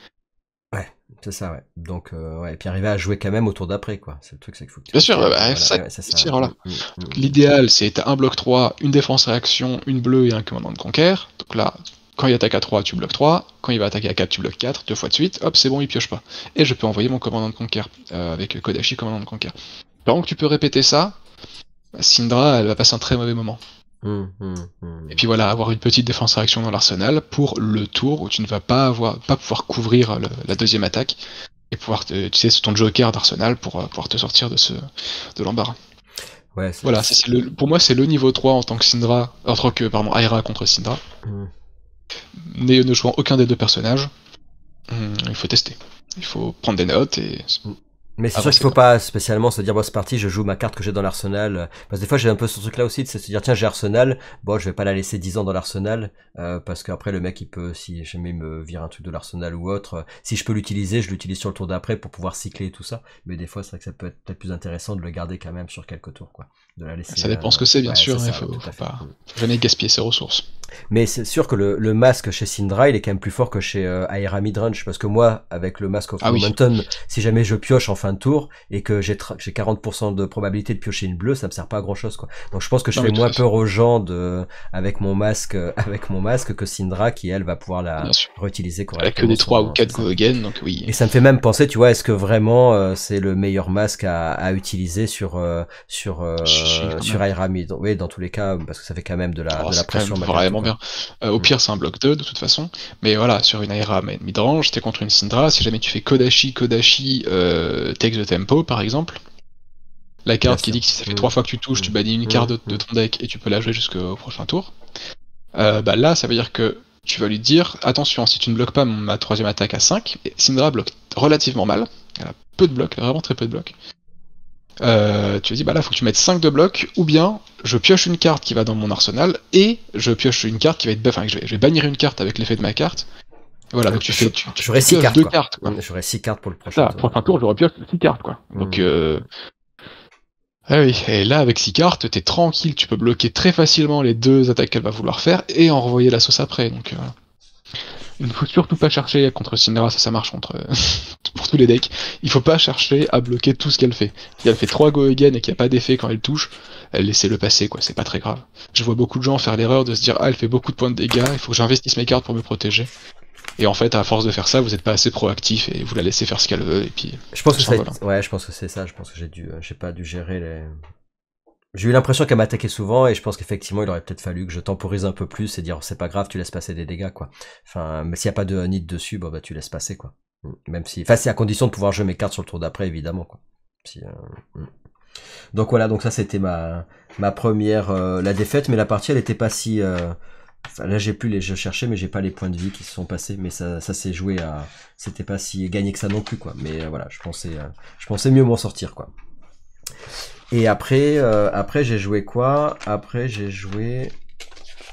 ouais, c'est ça, ouais. Donc, ouais, et puis arriver à jouer quand même au tour d'après, quoi. C'est le truc, c'est qu'il faut que tu Bien sûr, tiennes, bah, voilà, c'est ça, ouais, c'est ça. voilà. Donc, l'idéal c'est t'as un bloc 3, une défense réaction, une bleue et un commandant de conquête. Donc là, quand il attaque à 3, tu bloques 3, quand il va attaquer à 4, tu bloques 4, 2 fois de suite, hop, c'est bon, il pioche pas. Et je peux envoyer mon commandant de conquête avec Kodashi commandant de conquête. Tant que tu peux répéter ça, Syndra, elle va passer un très mauvais moment. Et puis voilà, avoir une petite défense réaction dans l'arsenal pour le tour où tu ne vas pas pouvoir couvrir la deuxième attaque et pouvoir tu sais, c'est ton joker d'arsenal pour pouvoir te sortir de l'embarras. Ouais, Voilà, pour moi c'est le niveau 3 en tant que Syndra, en tant que pardon, Aira contre Syndra. Ne jouant aucun des deux personnages, il faut tester. Il faut prendre des notes et Mais c'est sûr qu'il faut pas spécialement se dire bon c'est parti, je joue ma carte que j'ai dans l'arsenal, parce que des fois j'ai un peu ce truc là aussi, c'est se dire tiens j'ai Arsenal, bon je vais pas la laisser 10 ans dans l'arsenal, parce qu'après le mec il peut, si jamais il me vire un truc de l'arsenal ou autre, si je peux l'utiliser, je l'utilise sur le tour d'après pour pouvoir cycler et tout ça, mais des fois c'est vrai que ça peut être peut-être plus intéressant de le garder quand même sur quelques tours, quoi, de la laisser. Ça dépend ce que c'est, bien ouais, sûr, c'est il ça, faut tout à fait. faut jamais gaspiller ses ressources. Mais c'est sûr que le masque chez Syndra, il est quand même plus fort que chez Aira Midrange, parce que moi, avec le masque of Momentum, si jamais je pioche en fin de tour, et que j'ai 40% de probabilité de piocher une bleue, ça me sert pas à grand chose, quoi. Donc je pense que je fais moins peur aux gens avec mon masque que Syndra, qui elle va pouvoir la réutiliser correctement. Elle a que des 3 ou 4 go again, donc oui. Et ça me fait même penser, tu vois, est-ce que vraiment c'est le meilleur masque à utiliser sur Aira Mid? Oui, dans tous les cas, parce que ça fait quand même de la pression. Vraiment bien. Au pire, c'est un bloc 2 de toute façon. Mais voilà, sur une Aira midrange, t'es contre une Syndra. Si jamais tu fais Kodashi, Take the Tempo par exemple, la carte qui dit que si ça fait 3 fois que tu touches, tu bannis une carte de ton deck et tu peux la jouer jusqu'au prochain tour. Bah là, ça veut dire que tu vas lui dire attention, si tu ne bloques pas ma troisième attaque à 5, et Syndra bloque relativement mal. Elle a peu de blocs, vraiment très peu de blocs. Tu lui dis bah là faut que tu mettes 5 de blocs, ou bien je pioche une carte qui va dans mon arsenal et je pioche une carte qui va être buff, enfin je vais bannir une carte avec l'effet de ma carte. Voilà, donc tu j'aurais 6 cartes, 2 cartes quoi. J'aurais 6 cartes pour le prochain tour. Prochain tour j'aurais pioche 6 cartes quoi. Donc ah oui, et là avec 6 cartes t'es tranquille, tu peux bloquer très facilement les 2 attaques qu'elle va vouloir faire et en renvoyer la sauce après, donc il ne faut surtout pas chercher contre Syndra, ça marche pour tous les decks. Il faut pas chercher à bloquer tout ce qu'elle fait. Si elle fait 3 go again et qu'il n'y a pas d'effet quand elle touche, laissez-le passer, quoi, c'est pas très grave. Je vois beaucoup de gens faire l'erreur de se dire ah elle fait beaucoup de points de dégâts, il faut que j'investisse mes cartes pour me protéger. Et en fait, à force de faire ça, vous n'êtes pas assez proactif et vous la laissez faire ce qu'elle veut et puis. Je pense que je pense que c'est ça. Je pense que j'ai pas dû gérer les. J'ai eu l'impression qu'elle m'attaquait souvent et je pense qu'effectivement il aurait peut-être fallu que je temporise un peu plus et dire c'est pas grave, tu laisses passer des dégâts, quoi. Enfin, mais s'il y a pas de nid dessus, bon bah tu laisses passer, quoi. Même si, enfin c'est à condition de pouvoir jouer mes cartes sur le tour d'après, évidemment, quoi. Donc voilà, donc ça c'était ma première la défaite, mais la partie elle était pas si enfin, là je cherchais mais j'ai pas les points de vie qui se sont passés, mais ça s'est joué à, c'était pas si gagné que ça non plus, quoi. Mais voilà, je pensais mieux m'en sortir, quoi. Et après j'ai joué quoi? Après j'ai joué.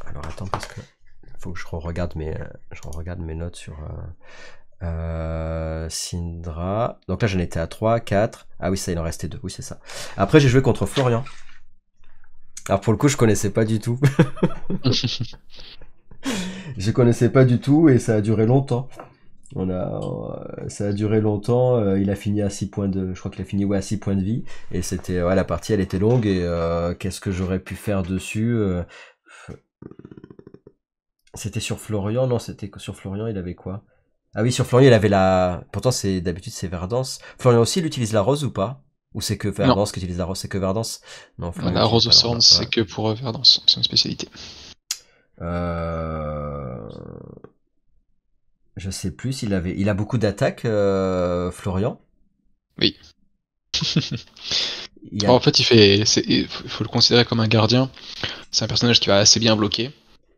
Alors attends, parce que faut que je regarde mes notes sur Syndra. Donc là j'en étais à 3, 4. Ah oui, ça il en restait 2. Oui, c'est ça. Après j'ai joué contre Florian. Alors pour le coup je connaissais pas du tout. Je connaissais pas du tout et ça a duré longtemps. Ça a duré longtemps, il a fini à 6 points je crois qu'il a fini à 6 points de vie, et c'était, la partie elle était longue, et qu'est-ce que j'aurais pu faire dessus, c'était sur Florian, non, c'était sur Florian, il avait quoi? Ah oui, sur Florian il avait pourtant d'habitude c'est Verdance. Florian aussi il utilise la rose ou pas? Ou c'est que Verdance qui utilise la rose, c'est que Verdance? Non, Florian, la rose au Sorn, c'est que pour Verdance, c'est une spécialité. Je sais plus, il a beaucoup d'attaques, Florian. Oui. En fait, il faut le considérer comme un gardien. C'est un personnage qui va assez bien bloquer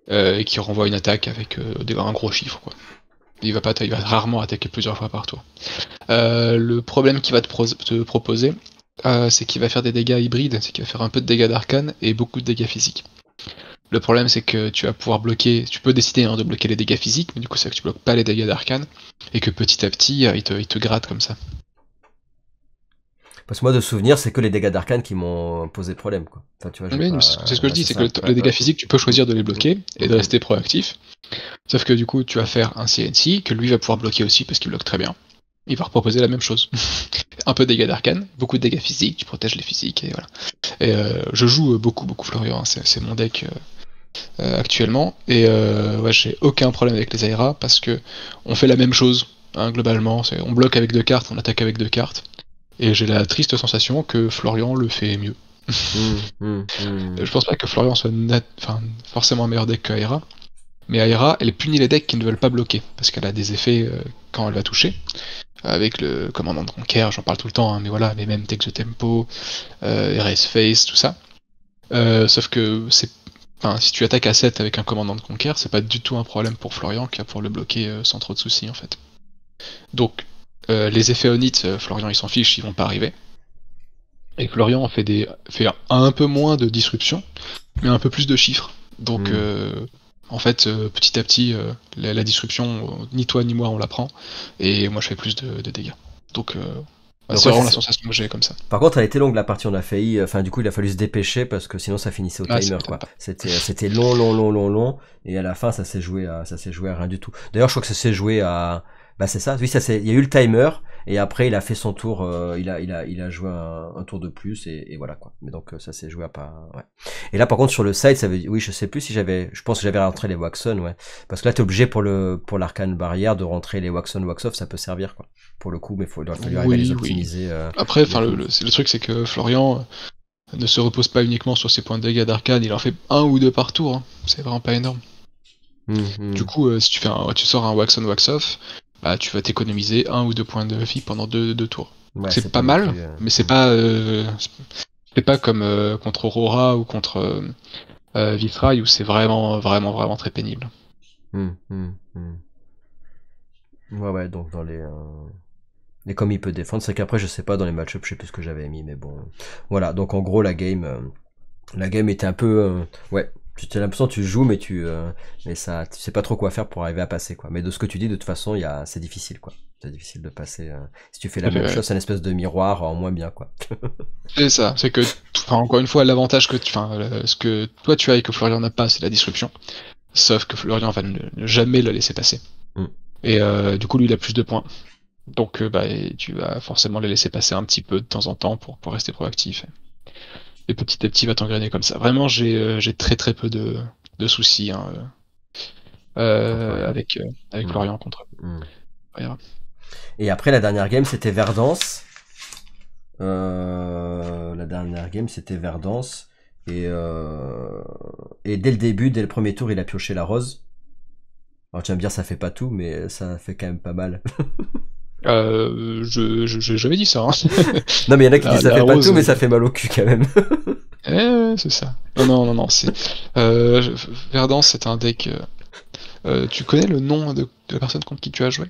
et qui renvoie une attaque avec un gros chiffre, quoi. Il va rarement attaquer plusieurs fois par tour. Le problème qu'il va te proposer, c'est qu'il va faire des dégâts hybrides, c'est qu'il va faire un peu de dégâts d'arcane et beaucoup de dégâts physiques. Le problème, c'est que tu vas pouvoir bloquer, tu peux décider de bloquer les dégâts physiques, mais du coup, c'est que tu bloques pas les dégâts d'arcane, et que petit à petit, il te gratte comme ça. Parce que moi, de souvenir, c'est que les dégâts d'arcane qui m'ont posé problème, quoi. Enfin, tu vois, Oui, pas... c'est ce que je dis, c'est ça. que les dégâts physiques, tu peux choisir de les bloquer et de rester proactif. Sauf que du coup, tu vas faire un CNC que lui va pouvoir bloquer aussi parce qu'il bloque très bien. Il va reproposer la même chose. Un peu de dégâts d'arcane, beaucoup de dégâts physiques, tu protèges les physiques et voilà. Et je joue beaucoup Florian, hein, c'est mon deck actuellement. Et ouais, j'ai aucun problème avec les Aira parce que on fait la même chose, hein, globalement. On bloque avec 2 cartes, on attaque avec 2 cartes. Et j'ai la triste sensation que Florian le fait mieux. Je pense pas que Florian soit forcément un meilleur deck que Aira, mais Aira, elle punit les decks qui ne veulent pas bloquer, parce qu'elle a des effets quand elle va toucher, avec le commandant de Conquer, j'en parle tout le temps, hein, mais voilà, mais même Take the Tempo, Erase Face, tout ça. Sauf que si tu attaques à 7 avec un commandant de Conquer, c'est pas du tout un problème pour Florian qui va pouvoir le bloquer sans trop de soucis en fait. Donc, les effets on hit, Florian il s'en fiche, ils vont pas arriver. Et Florian fait un peu moins de disruption, mais un peu plus de chiffres. Donc, en fait, petit à petit, la disruption, ni toi ni moi on la prend, et moi je fais plus de dégâts. Donc, c'est vraiment la sensation que j'ai comme ça. Par contre, elle a été longue la partie, on a failli, du coup, il a fallu se dépêcher parce que sinon ça finissait au timer, quoi. C'était long, et à la fin, ça s'est joué à rien du tout. D'ailleurs, je crois que ça s'est joué à, c'est ça. Oui, il y a eu le timer, et après, il a fait son tour, il a joué un tour de plus, et voilà, quoi. Mais donc, ça s'est joué à pas, ouais. Et là, par contre, sur le side, ça veut dire, oui, je sais plus si je pense que j'avais rentré les Waxon, ouais. Parce que là, t'es obligé pour l'arcane barrière de rentrer les Waxon, Wax-off, ça peut servir, quoi. Pour le coup, mais il doit falloir arriver à les optimiser. Après, le truc, c'est que Florian ne se repose pas uniquement sur ses points de dégâts d'arcane, il en fait 1 ou 2 par tour, hein. C'est vraiment pas énorme. Du coup, si tu sors un Wax on Wax off, bah tu vas t'économiser 1 ou 2 points de vie pendant 2 tours. Ouais, c'est pas mal, mais c'est pas comme contre Aurora ou contre Vithrail où c'est vraiment très pénible. Ouais, donc dans les... Et comme il peut défendre, c'est qu'après, je sais pas, dans les match-ups, je sais plus ce que j'avais mis, mais bon. Voilà, donc en gros, la game était un peu... ouais, tu as l'impression que tu joues, mais mais ça, tu sais pas trop quoi faire pour arriver à passer, quoi. Mais de ce que tu dis, de toute façon, c'est difficile, quoi. C'est difficile de passer... si tu fais la même chose, c'est une espèce de miroir en moins bien, quoi. C'est ça, c'est que, encore une fois, l'avantage ce que toi tu as et que Florian n'a pas, c'est la disruption. Sauf que Florian va ne jamais la laisser passer. Et du coup, lui, il a plus de points. Donc tu vas forcément les laisser passer un petit peu de temps en temps pour rester proactif. Et petit à petit va t'engrainer comme ça. Vraiment j'ai très peu de soucis hein, avec Florian contre Aira. Et après la dernière game c'était Verdance. La dernière game c'était Verdance. Et dès le début, dès le premier tour, il a pioché la rose. Alors tu vas me dire ça fait pas tout, mais ça fait quand même pas mal. J'ai jamais dit ça. Hein. Non, mais il y en a qui disent ça fait pas tout, mais ça fait mal au cul quand même. C'est ça. Non. Verdance, c'est un deck. Tu connais le nom de la personne contre qui tu as joué?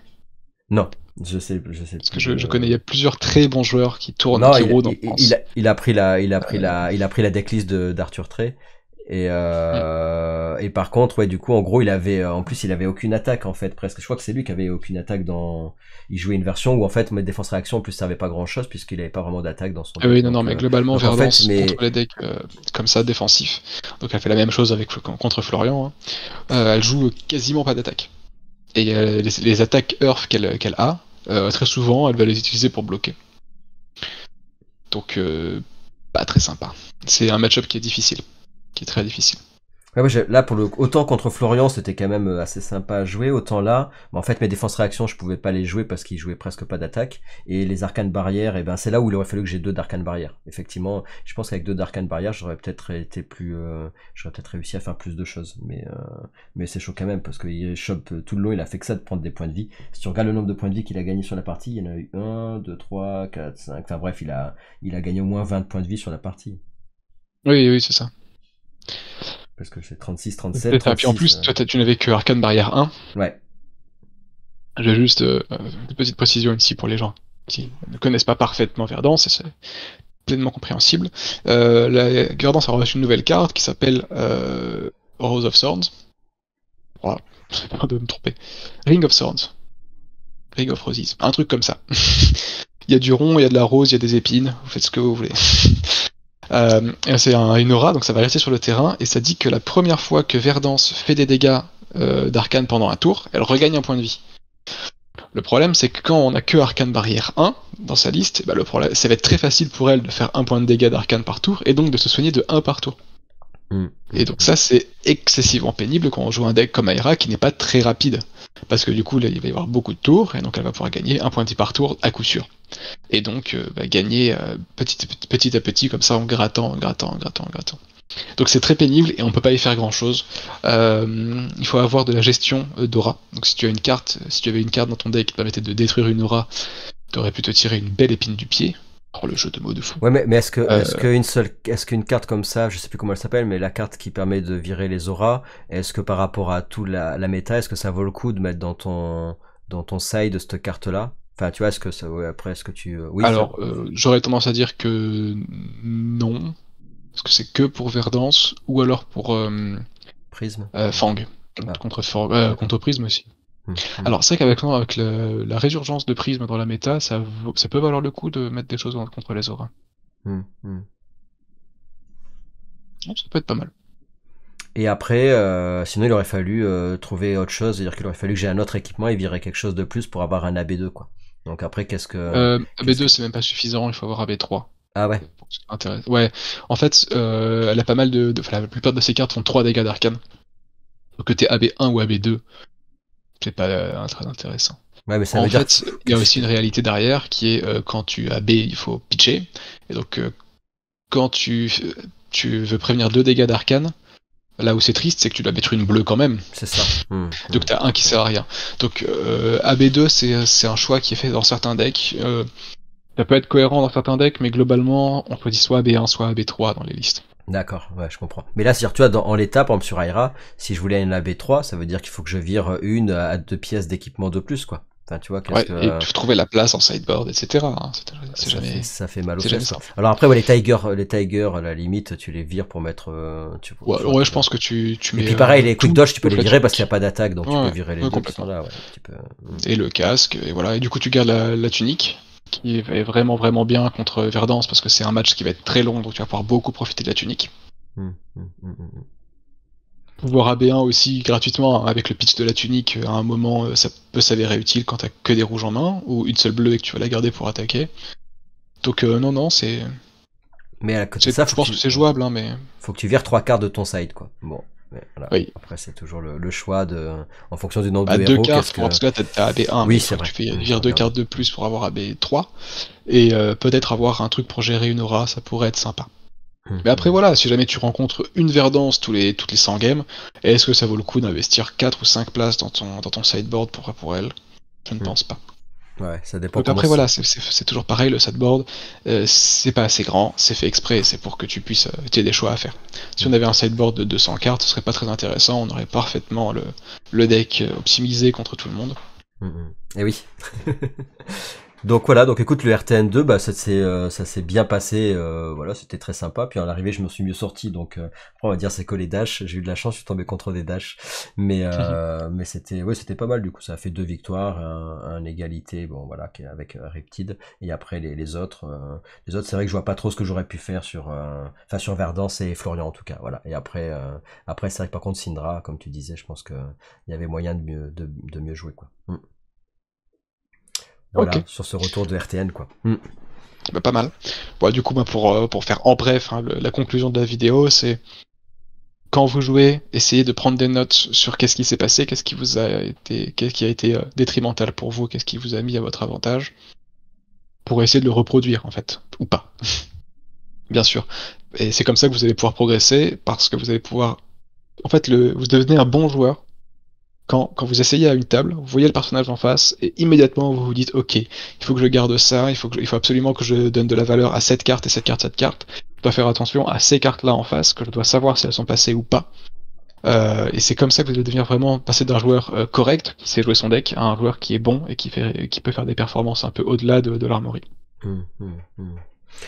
Non, je sais. Parce que je connais, il y a plusieurs très bons joueurs qui tournent, qui rôdent en France. Il a pris la decklist d'Arthur Trey. Et par contre, ouais, du coup, en gros, il avait aucune attaque, en fait, presque. Je crois que c'est lui qui avait aucune attaque il jouait une version où, en fait, mettre défense réaction, en plus, ça servait pas grand chose, puisqu'il avait pas vraiment d'attaque dans son deck. Oui, non, mais globalement, Verdance, contre les decks comme ça, défensifs. Donc, elle fait la même chose contre Florian, hein. Elle joue quasiment pas d'attaque. Et les attaques Earth qu'elle a, très souvent, elle va les utiliser pour bloquer. Donc, pas très sympa. C'est un match-up qui est difficile. Qui est très difficile. Ouais, là, autant contre Florian, c'était quand même assez sympa à jouer, autant là, en fait, mes défenses réactions, je pouvais pas les jouer parce qu'ils jouaient presque pas d'attaque, et les arcanes barrières, et ben, c'est là où il aurait fallu que j'ai 2 d'arcanes barrières. Effectivement, je pense qu'avec 2 d'arcanes barrières, j'aurais peut-être réussi à faire plus de choses, mais c'est chaud quand même, parce qu'il chope tout le long, il a fait que ça de prendre des points de vie. Si tu regardes le nombre de points de vie qu'il a gagné sur la partie, il y en a eu 1, 2, 3, 4, 5, enfin bref, il a gagné au moins 20 points de vie sur la partie. Oui, c'est ça. Parce que c'est 36, 37, 36. Et puis en plus, toi, tu n'avais que Arcane Barrière 1. Ouais. J'ai juste une petite précision ici pour les gens qui ne connaissent pas parfaitement Verdance. pleinement compréhensible. La Verdance a reçu une nouvelle carte qui s'appelle Rose of Swords. Voilà, j'ai peur de me tromper. Ring of Swords. Ring of Roses. Un truc comme ça. Il y a du rond, il y a de la rose, il y a des épines. Vous faites ce que vous voulez. C'est une aura, donc ça va rester sur le terrain, et ça dit que la première fois que Verdance fait des dégâts d'arcane pendant un tour, elle regagne un point de vie. Le problème, c'est que quand on a que Arcane Barrière 1 dans sa liste, bah, le problème, ça va être très facile pour elle de faire un point de dégâts d'arcane par tour, et donc de se soigner de 1 par tour. Et donc ça, c'est excessivement pénible quand on joue un deck comme Aira qui n'est pas très rapide. Parce que du coup, là, il va y avoir beaucoup de tours, et donc elle va pouvoir gagner un point de vie par tour à coup sûr. Et donc gagner petit à petit, comme ça, en grattant. Donc c'est très pénible, et on peut pas y faire grand chose. Il faut avoir de la gestion d'aura. Donc si tu avais une carte dans ton deck qui te permettait de détruire une aura, t'aurais pu te tirer une belle épine du pied. Oh, le jeu de mots de fou. Ouais, mais est-ce qu'une carte comme ça, je sais plus comment elle s'appelle, mais la carte qui permet de virer les auras, est-ce que par rapport à tout la méta, est-ce que ça vaut le coup de mettre dans ton side cette carte-là? Enfin, tu vois, est-ce que ça, ouais, après, est-ce que tu, oui. Alors, j'aurais tendance à dire que non, parce que c'est que pour Verdance, ou alors pour Prisme. Fang, contre Prisme aussi. Alors c'est vrai qu'avec la résurgence de Prisme dans la méta, ça peut valoir le coup de mettre des choses contre les auras. Donc, ça peut être pas mal. Et après, sinon il aurait fallu trouver autre chose, c'est-à-dire qu'il aurait fallu que j'ai un autre équipement et virer quelque chose de plus pour avoir un AB2, quoi. Donc après, AB2 c'est même pas suffisant, il faut avoir AB3. Ah ouais. Intéressant. Ouais, en fait, elle a pas mal enfin, la plupart de ses cartes font 3 dégâts d'arcane. Donc que t'es AB1 ou AB2, c'est pas très intéressant. Ouais, mais ça en veut fait, dire il y a aussi une réalité derrière qui est quand tu AB, il faut pitcher. Et donc, quand tu veux prévenir 2 dégâts d'arcane, là où c'est triste, c'est que tu dois mettre une bleue quand même. C'est ça. Donc t'as un qui sert à rien. Donc AB2, c'est un choix qui est fait dans certains decks. Ça peut être cohérent dans certains decks, mais globalement, on choisit soit AB1, soit AB3 dans les listes. D'accord, ouais, je comprends. Mais là, c'est-à-dire, tu vois, en l'état, par exemple sur Aira, si je voulais une AB3, ça veut dire qu'il faut que je vire 1 à 2 pièces d'équipement de plus, quoi. Enfin, tu vois, ouais, et tu trouves la place en sideboard, etc. Hein. Ça fait mal au jamais fesses. Alors après, ouais, les Tigers, à la limite, tu les vires pour mettre. Ouais, je pense que tu mets. Et puis pareil, les quick dodge, tu peux les virer parce qu'il n'y a pas d'attaque, donc tu peux virer les deux qui sont là. Ouais, et le casque, et voilà. Et du coup, tu gardes la tunique, qui est vraiment, vraiment bien contre Verdance, parce que c'est un match qui va être très long, donc tu vas pouvoir beaucoup profiter de la tunique. Pouvoir AB1 aussi gratuitement avec le pitch de la tunique, à un moment ça peut s'avérer utile quand t'as que des rouges en main, ou une seule bleue et que tu vas la garder pour attaquer. Donc non, c'est... Mais à côté de ça, je pense que c'est jouable, hein, mais... Faut que tu vires 3 cartes de ton side, quoi. Bon, voilà. Oui. Après c'est toujours le choix en fonction du nombre de deux héros. Cartes, parce que là t'as AB1, oui, c'est vrai. Tu fais vire 2 cartes de plus pour avoir AB3, et peut-être avoir un truc pour gérer une aura, ça pourrait être sympa. Mais après voilà, si jamais tu rencontres une Verdance toutes les 100 games, est-ce que ça vaut le coup d'investir 4 ou 5 places dans ton sideboard pour elle? Je ne pense pas. Ouais, ça dépend. Donc après voilà, c'est toujours pareil, le sideboard, c'est pas assez grand, c'est fait exprès, c'est pour que tu aies des choix à faire. Si on avait un sideboard de 200 cartes, ce serait pas très intéressant, on aurait parfaitement le deck optimisé contre tout le monde. Et oui. Donc voilà, donc écoute, le RTN2, bah ça s'est bien passé, voilà, c'était très sympa. Puis à l'arrivée, je me suis mieux sorti, donc on va dire c'est que les dashs. J'ai eu de la chance, je suis tombé contre des dashs, mais c'était pas mal. Du coup, ça a fait 2 victoires, un égalité, bon voilà, avec Riptide. Et après les autres, c'est vrai que je vois pas trop ce que j'aurais pu faire sur Verdance et Florian en tout cas, voilà. Et après c'est vrai que par contre Syndra, comme tu disais, je pense que il y avait moyen de mieux jouer, quoi. Voilà, sur ce retour de RTN, quoi. Bah, pas mal. Bon, du coup, pour faire en bref, hein, la conclusion de la vidéo, c'est quand vous jouez, essayez de prendre des notes sur qu'est-ce qui s'est passé, qu'est-ce qui a été détrimental pour vous, qu'est-ce qui vous a mis à votre avantage, pour essayer de le reproduire, en fait, ou pas. Bien sûr. Et c'est comme ça que vous allez pouvoir progresser, parce que vous allez pouvoir... En fait, vous devenez un bon joueur quand vous essayez à une table, vous voyez le personnage en face, et immédiatement vous vous dites ok, il faut que je garde ça, il faut absolument que je donne de la valeur à cette carte et cette carte. Je dois faire attention à ces cartes-là en face, que je dois savoir si elles sont passées ou pas. Et c'est comme ça que vous allez devenir vraiment passer d'un joueur correct, qui sait jouer son deck, à un joueur qui est bon et qui peut faire des performances un peu au-delà de l'armory.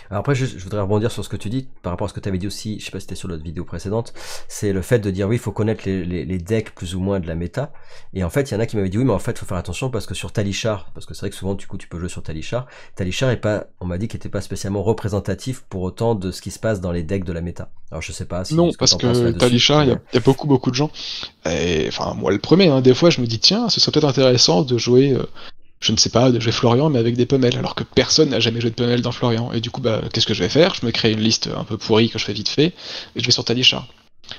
Alors après, je voudrais rebondir sur ce que tu dis par rapport à ce que tu avais dit aussi, je sais pas si c'était sur notre vidéo précédente, c'est le fait de dire oui, il faut connaître les decks plus ou moins de la méta. Et en fait, il y en a qui m'avaient dit oui, mais en fait, il faut faire attention parce que sur Talishar, parce que c'est vrai que souvent, du coup, tu peux jouer sur Talishar. Talishar est pas, on m'a dit qu'il était pas spécialement représentatif pour autant de ce qui se passe dans les decks de la méta. Alors je sais pas si Non, ce que parce t'en penses que là-dessus. Talishar, il y a beaucoup de gens. Et, enfin, moi le premier, hein, des fois je me dis, tiens, ce serait peut-être intéressant de jouer, je ne sais pas, de jouer Florian, mais avec des Pumel, alors que personne n'a jamais joué de Pumel dans Florian. Et du coup, bah, qu'est-ce que je vais faire? Je me crée une liste un peu pourrie que je fais vite fait, et je vais sur Talishar.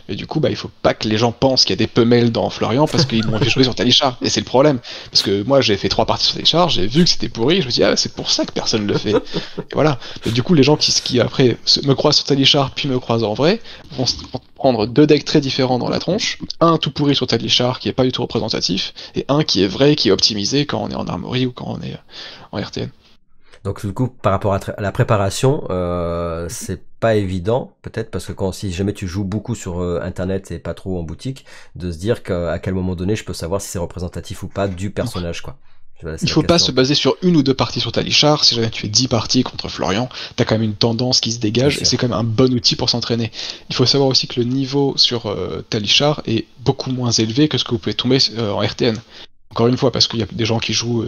Et du coup, bah, il faut pas que les gens pensent qu'il y a des Pumel dans Florian parce qu'ils m'ont fait jouer sur Talishar. Et c'est le problème. Parce que moi, j'ai fait 3 parties sur Talishar, j'ai vu que c'était pourri, je me dis, ah, c'est pour ça que personne le fait. Et voilà. Et du coup, les gens qui après me croisent sur Talishar puis me croisent en vrai vont prendre 2 decks très différents dans la tronche. Un tout pourri sur Talishar qui est pas du tout représentatif, et un qui est vrai, qui est optimisé quand on est en Armory ou quand on est en RTN. Donc du coup, par rapport à la préparation, c'est pas évident, peut-être parce que si jamais tu joues beaucoup sur internet et pas trop en boutique, de se dire qu'à quel moment donné je peux savoir si c'est représentatif ou pas du personnage, quoi. Voilà, c'est Il la faut pas question. se baser sur 1 ou 2 parties sur Talishar. Si jamais tu fais 10 parties contre Florian, t'as quand même une tendance qui se Bien dégage et sûr. c'est quand même un bon outil pour s'entraîner. Il faut savoir aussi que le niveau sur Talishar est beaucoup moins élevé que ce que vous pouvez tomber en RTN. Encore une fois, parce qu'il y a des gens qui jouent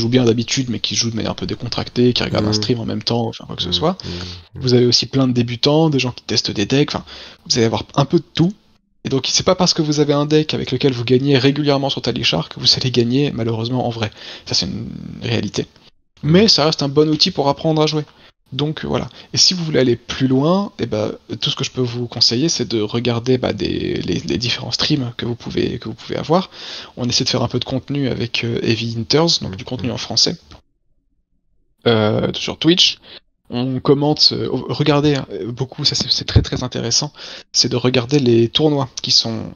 bien d'habitude, mais qui jouent de manière un peu décontractée, qui regardent un Mmh, stream en même temps, enfin quoi que ce mmh, soit. mmh, mmh. Vous avez aussi plein de débutants, des gens qui testent des decks, enfin, vous allez avoir un peu de tout. Et donc, c'est pas parce que vous avez un deck avec lequel vous gagnez régulièrement sur Talishar que vous allez gagner, malheureusement, en vrai. Ça, c'est une réalité. Mais ça reste un bon outil pour apprendre à jouer. Donc voilà. Et si vous voulez aller plus loin, eh ben, tout ce que je peux vous conseiller, c'est de regarder les différents streams que vous pouvez avoir. On essaie de faire un peu de contenu avec Heavy Hunters, donc du contenu en français, sur Twitch. On commente, regardez beaucoup, ça c'est très très intéressant, c'est de regarder les tournois qui sont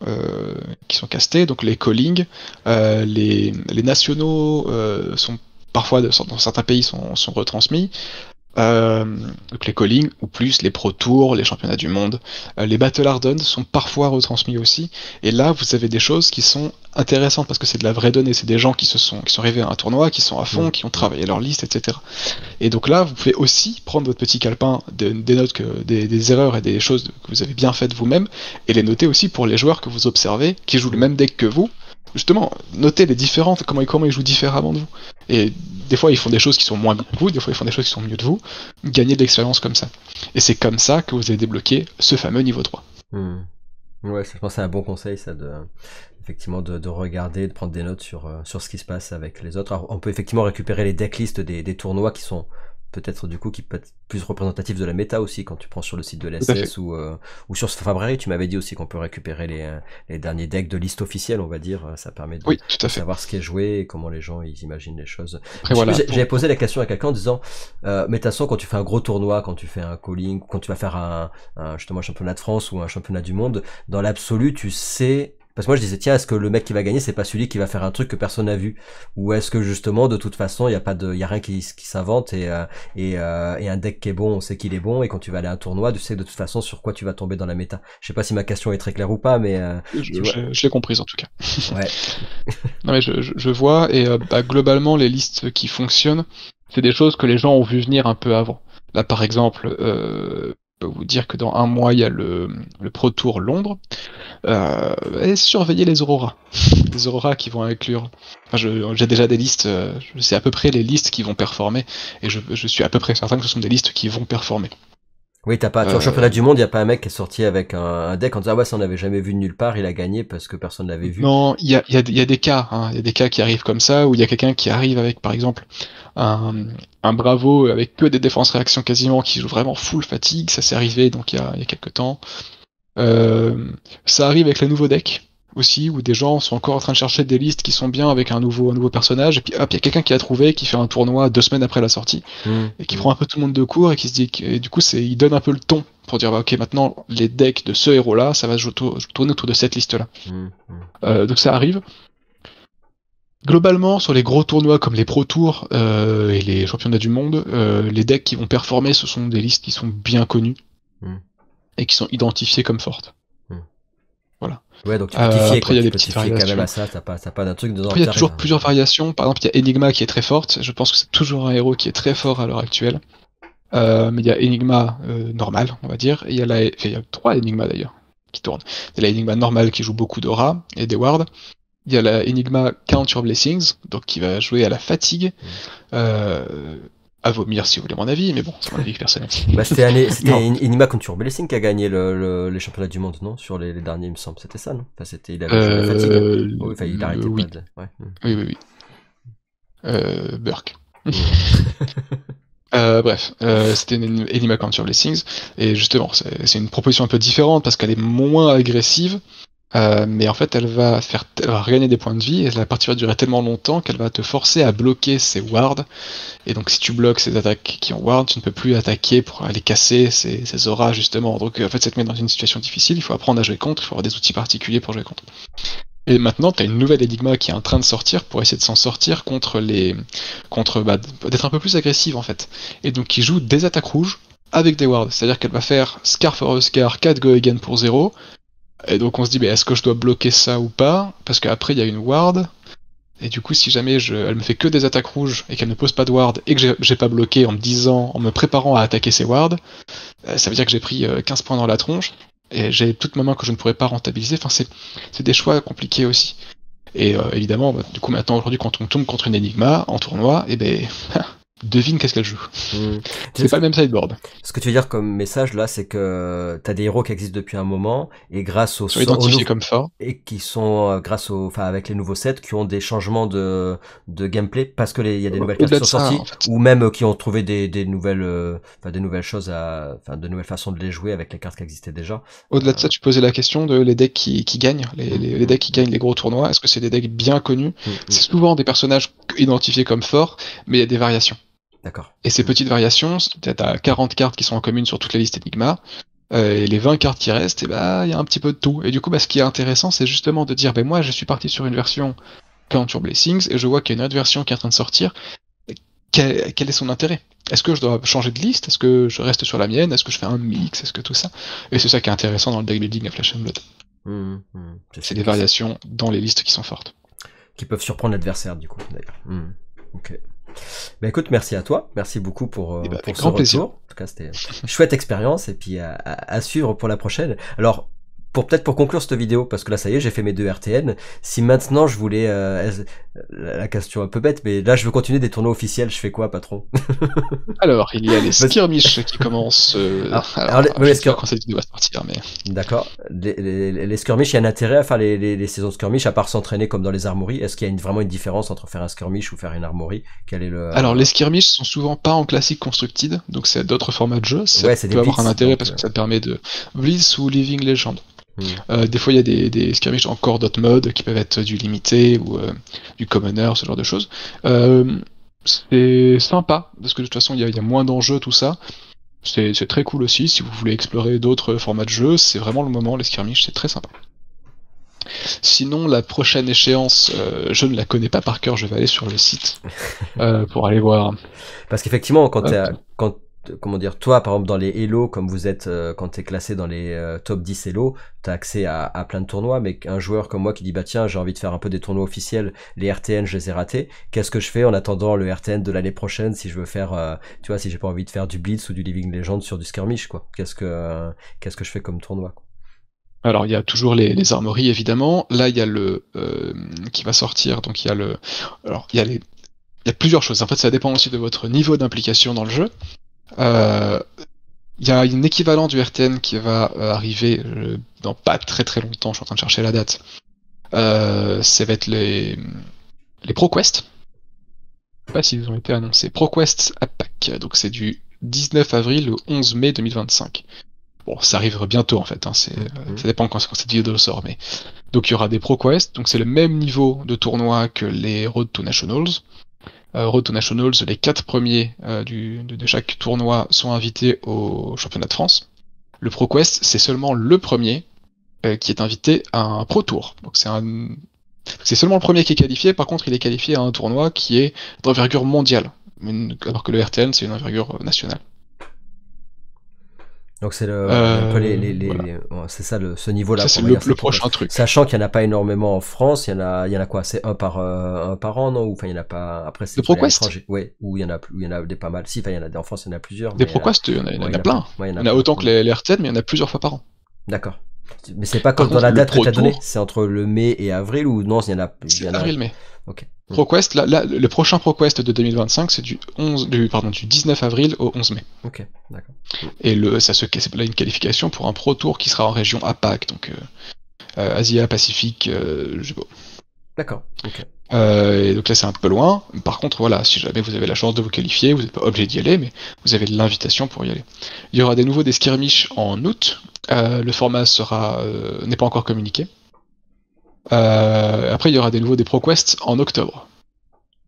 castés, donc les callings, les nationaux sont parfois dans certains pays sont retransmis. Donc les callings, ou plus les Pro Tours, les championnats du monde, les Battle Hardened sont parfois retransmis aussi, et là vous avez des choses qui sont intéressantes parce que c'est de la vraie donnée, c'est des gens qui sont arrivés à un tournoi, qui sont à fond, qui ont travaillé leur liste, etc. Et donc là vous pouvez aussi prendre votre petit calepin des notes, des erreurs et des choses que vous avez bien faites vous-même, et les noter aussi pour les joueurs que vous observez, qui jouent le même deck que vous. Justement, notez les différentes, comment ils jouent différemment de vous. Et des fois, ils font des choses qui sont moins bien que vous, des fois, ils font des choses qui sont mieux de vous. Gagnez de l'expérience comme ça. Et c'est comme ça que vous allez débloquer ce fameux niveau 3. Mmh. Ouais, je pense que c'est un bon conseil, ça, effectivement, de regarder, de prendre des notes sur ce qui se passe avec les autres. Alors, on peut effectivement récupérer les decklists des tournois qui sont peut-être du coup qui peut être plus représentatifs de la méta aussi quand tu prends sur le site de Tout à fait. l'SS ou sur Fabrari. Tu m'avais dit aussi qu'on peut récupérer les derniers decks de liste officielle, on va dire. Ça permet Oui, tout de à fait. savoir ce qui est joué et comment les gens ils imaginent les choses. Après, voilà. J'avais posé la question à quelqu'un en disant mais de toute façon quand tu fais un gros tournoi, quand tu fais un calling, quand tu vas faire justement un championnat de France ou un championnat du monde, dans l'absolu tu sais. Parce que moi je disais tiens est-ce que le mec qui va gagner c'est pas celui qui va faire un truc que personne n'a vu ou est-ce que justement de toute façon il y a rien qui s'invente et un deck qui est bon on sait qu'il est bon et quand tu vas aller à un tournoi tu sais de toute façon sur quoi tu vas tomber dans la méta. Je sais pas si ma question est très claire ou pas mais tu vois Je l'ai comprise en tout cas. ouais Non mais je vois, et globalement les listes qui fonctionnent, c'est des choses que les gens ont vu venir un peu avant. Là par exemple, je peux vous dire que dans un mois il y a le Pro Tour Londres, et surveillez les Auroras. Les Auroras qui vont inclure... Enfin, j'ai déjà des listes, je sais à peu près les listes qui vont performer, et je suis à peu près certain que ce sont des listes qui vont performer. oui t'as pas tu vois, au championnat du monde il y a pas un mec qui est sorti avec un deck en disant ah ouais ça on avait jamais vu de nulle part il a gagné parce que personne l'avait vu. Non, il y a des cas, hein. Il y a des cas qui arrivent comme ça, où il y a quelqu'un qui arrive avec, par exemple, un, un Bravo avec que des défenses réactions quasiment, qui joue vraiment full fatigue, ça s'est arrivé donc il y a quelques temps. Ça arrive avec les nouveaux decks aussi, où des gens sont encore en train de chercher des listes qui sont bien avec un nouveau personnage, et puis hop, il y a quelqu'un qui l'a trouvé, qui fait un tournoi 2 semaines après la sortie, et qui prend un peu tout le monde de court, et qui se dit que, et du coup il donne un peu le ton, pour dire bah, ok maintenant les decks de ce héros là, ça va tourner autour de cette liste là. Donc ça arrive. Globalement, sur les gros tournois comme les Pro Tours et les championnats du monde, les decks qui vont performer, ce sont des listes qui sont bien connues et qui sont identifiées comme fortes. Voilà. Ouais, donc tu peux t'y fier, après, il y a tu des peux t'y petites fier quand même variations. à ça, t'as pas d'un truc dedans. Après, il y a toujours plusieurs variations. Par exemple, il y a Enigma qui est très forte. Je pense que c'est toujours un héros qui est très fort à l'heure actuelle. Mais il y a Enigma normal, on va dire, et il y a 3 Enigma d'ailleurs qui tournent. Il y a la Enigma normale qui joue beaucoup d'aura et des wards. Il y a la Enigma Count Your Blessings, donc qui va jouer à la fatigue. À vomir si vous voulez mon avis, mais bon, c'est mon avis personnel. Bah, c'était Enigma contre Blessing qui a gagné les championnats du monde, non? Sur les derniers, il me semble. C'était ça, non? Enfin, il avait joué la fatigue. Oh, enfin, il a arrêté oui. pas de... Ouais. Oui. Burke. Bref, c'était une Enigma Count Your Blessings, et justement, c'est une proposition un peu différente parce qu'elle est moins agressive. Mais en fait, elle va regagner des points de vie, et la partie va durer tellement longtemps qu'elle va te forcer à bloquer ses wards. Et donc, si tu bloques ces attaques qui ont ward, tu ne peux plus attaquer pour aller casser ces auras, justement. Donc, en fait, ça te met dans une situation difficile, il faut apprendre à jouer contre, il faut avoir des outils particuliers pour jouer contre. Et maintenant, tu as une nouvelle énigma qui est en train de sortir pour essayer de s'en sortir d'être un peu plus agressive, en fait. Et donc, qui joue des attaques rouges avec des wards. C'est-à-dire qu'elle va faire Scar for a Scar, 4 Go Again pour 0. Et donc on se dit, est-ce que je dois bloquer ça ou pas? Parce qu'après il y a une ward, et du coup si jamais elle me fait que des attaques rouges et qu'elle ne pose pas de ward et que j'ai pas bloqué en me préparant à attaquer ses wards, ça veut dire que j'ai pris 15 points dans la tronche, et j'ai toute ma main que je ne pourrais pas rentabiliser. Enfin c'est des choix compliqués aussi. Et évidemment, du coup maintenant aujourd'hui quand on tombe contre une Enigma en tournoi, devine qu'est-ce qu'elle joue. C'est pas le même sideboard. Ce que tu veux dire comme message là, c'est que t'as des héros qui existent depuis un moment, et grâce sont identifiés comme forts, et qui sont avec les nouveaux sets, qui ont des changements de gameplay parce que il y a des nouvelles cartes qui sont sorties, en fait. Ou même qui ont trouvé des nouvelles choses de nouvelles façons de les jouer avec les cartes qui existaient déjà. Au-delà de ça, tu posais la question de les decks qui gagnent, les decks qui gagnent les gros tournois. Est-ce que c'est des decks bien connus? C'est souvent des personnages identifiés comme forts, mais il y a des variations. D'accord. Et ces petites variations, t'as 40 cartes qui sont en commune sur toutes les listes Enigma, et les 20 cartes qui restent, il y a un petit peu de tout. Et du coup, ce qui est intéressant, c'est justement de dire, moi, je suis parti sur une version Count Your Blessings, et je vois qu'il y a une autre version qui est en train de sortir. Quel est son intérêt? Est-ce que je dois changer de liste? Est-ce que je reste sur la mienne? Est-ce que je fais un mix? Est-ce que tout ça? Et c'est ça qui est intéressant dans le deck building à Flesh and Blood. C'est des variations dans les listes qui sont fortes. Qui peuvent surprendre l'adversaire, du coup, d'ailleurs. Ok. Écoute, merci à toi, merci beaucoup pour ce plaisir. retour. En tout cas, c'était une chouette expérience, et puis à suivre pour la prochaine. Alors, peut-être pour conclure cette vidéo, parce que là ça y est, j'ai fait mes 2 RTN. Si maintenant je voulais, la question un peu bête, mais là je veux continuer des tournois officiels, je fais quoi, patron? Alors, il y a les skirmishes qui commencent. Je sais pas quand cette vidéo va sortir, mais. D'accord. Les skirmishes, il y a un intérêt à faire les saisons de skirmish, à part s'entraîner comme dans les armories. Est-ce qu'il y a vraiment une différence entre faire un skirmish ou faire une armorie? Quel est le... Alors, les skirmishes sont souvent pas en classique constructed, donc c'est d'autres formats de jeu. Ça peut avoir un intérêt parce que ça te permet de Blitz ou Living Legend. Des fois il y a des skirmishes en core dot mode qui peuvent être du limité ou du commoner, ce genre de choses. C'est sympa parce que de toute façon il y a moins d'enjeux, tout ça. C'est très cool aussi. Si vous voulez explorer d'autres formats de jeu, c'est vraiment le moment. Les skirmishes, c'est très sympa. Sinon, la prochaine échéance, je ne la connais pas par cœur. Je vais aller sur le site pour aller voir. Parce qu'effectivement, comment dire, toi par exemple dans les Elo, comme vous êtes quand t'es classé dans les top 10 Elo, t'as accès à plein de tournois, mais un joueur comme moi qui dit tiens, j'ai envie de faire un peu des tournois officiels, les RTN je les ai ratés, qu'est-ce que je fais en attendant le RTN de l'année prochaine si je veux faire tu vois, si j'ai pas envie de faire du Blitz ou du Living Legend sur du skirmish, quoi? Qu'est-ce que je fais comme tournoi, quoi? Alors il y a toujours les armories évidemment. Là il y a le qui va sortir, donc il y a le. Alors il y a plusieurs choses. En fait ça dépend aussi de votre niveau d'implication dans le jeu. Il y a un équivalent du RTN qui va arriver dans pas très très longtemps, je suis en train de chercher la date. Ça va être les ProQuest. Je sais pas s'ils ont été annoncés. ProQuest Attack, donc c'est du 19 avril au 11 mai 2025. Bon, ça arrivera bientôt en fait, ça dépend quand cette vidéo sort, mais... Donc il y aura des ProQuest, donc c'est le même niveau de tournoi que les Road to Nationals. Road to Nationals, les 4 premiers de chaque tournoi sont invités au championnat de France. Le ProQuest, c'est seulement le premier qui est invité à un Pro Tour. Donc c'est seulement le premier qui est qualifié, par contre il est qualifié à un tournoi qui est d'envergure mondiale, alors que le RTN c'est une envergure nationale. Donc c'est un peu Voilà. ouais, c'est ça ce niveau-là. Ça, c'est On va dire, le prochain truc. sachant qu'il n'y en a pas énormément en France, il y en a quoi? C'est un par an, non? Ou enfin, il y en a pas. Après, De c'est faut aller à ProQuest? l'étranger. Ouais. Ou il y en a des pas mal. Si, enfin, il y en a en France, il y en a plusieurs, Des mais ProQuest, il y ouais, en a plein. ouais, il y en Il a y en a plein. autant que les RTN, mais il y en a plusieurs fois par an. D'accord. Mais c'est pas Par comme dans contre, la le date que Pro tu as donnée. Tour, C'est entre le mai et avril ou non? Il y c'est en a. avril-mai. Ok. ProQuest, là, le prochain ProQuest de 2025, c'est du 19 avril au 11 mai. Ok. D'accord. Et c'est là une qualification pour un Pro Tour qui sera en région APAC, donc Asia, Pacifique, je sais pas. D'accord. Ok. Et donc là c'est un peu loin. Par contre voilà, si jamais vous avez la chance de vous qualifier, vous n'êtes pas obligé d'y aller, mais vous avez l'invitation pour y aller. Il y aura des nouveaux des skirmish en août. Le format n'est pas encore communiqué. Après il y aura des nouveaux des ProQuest en octobre.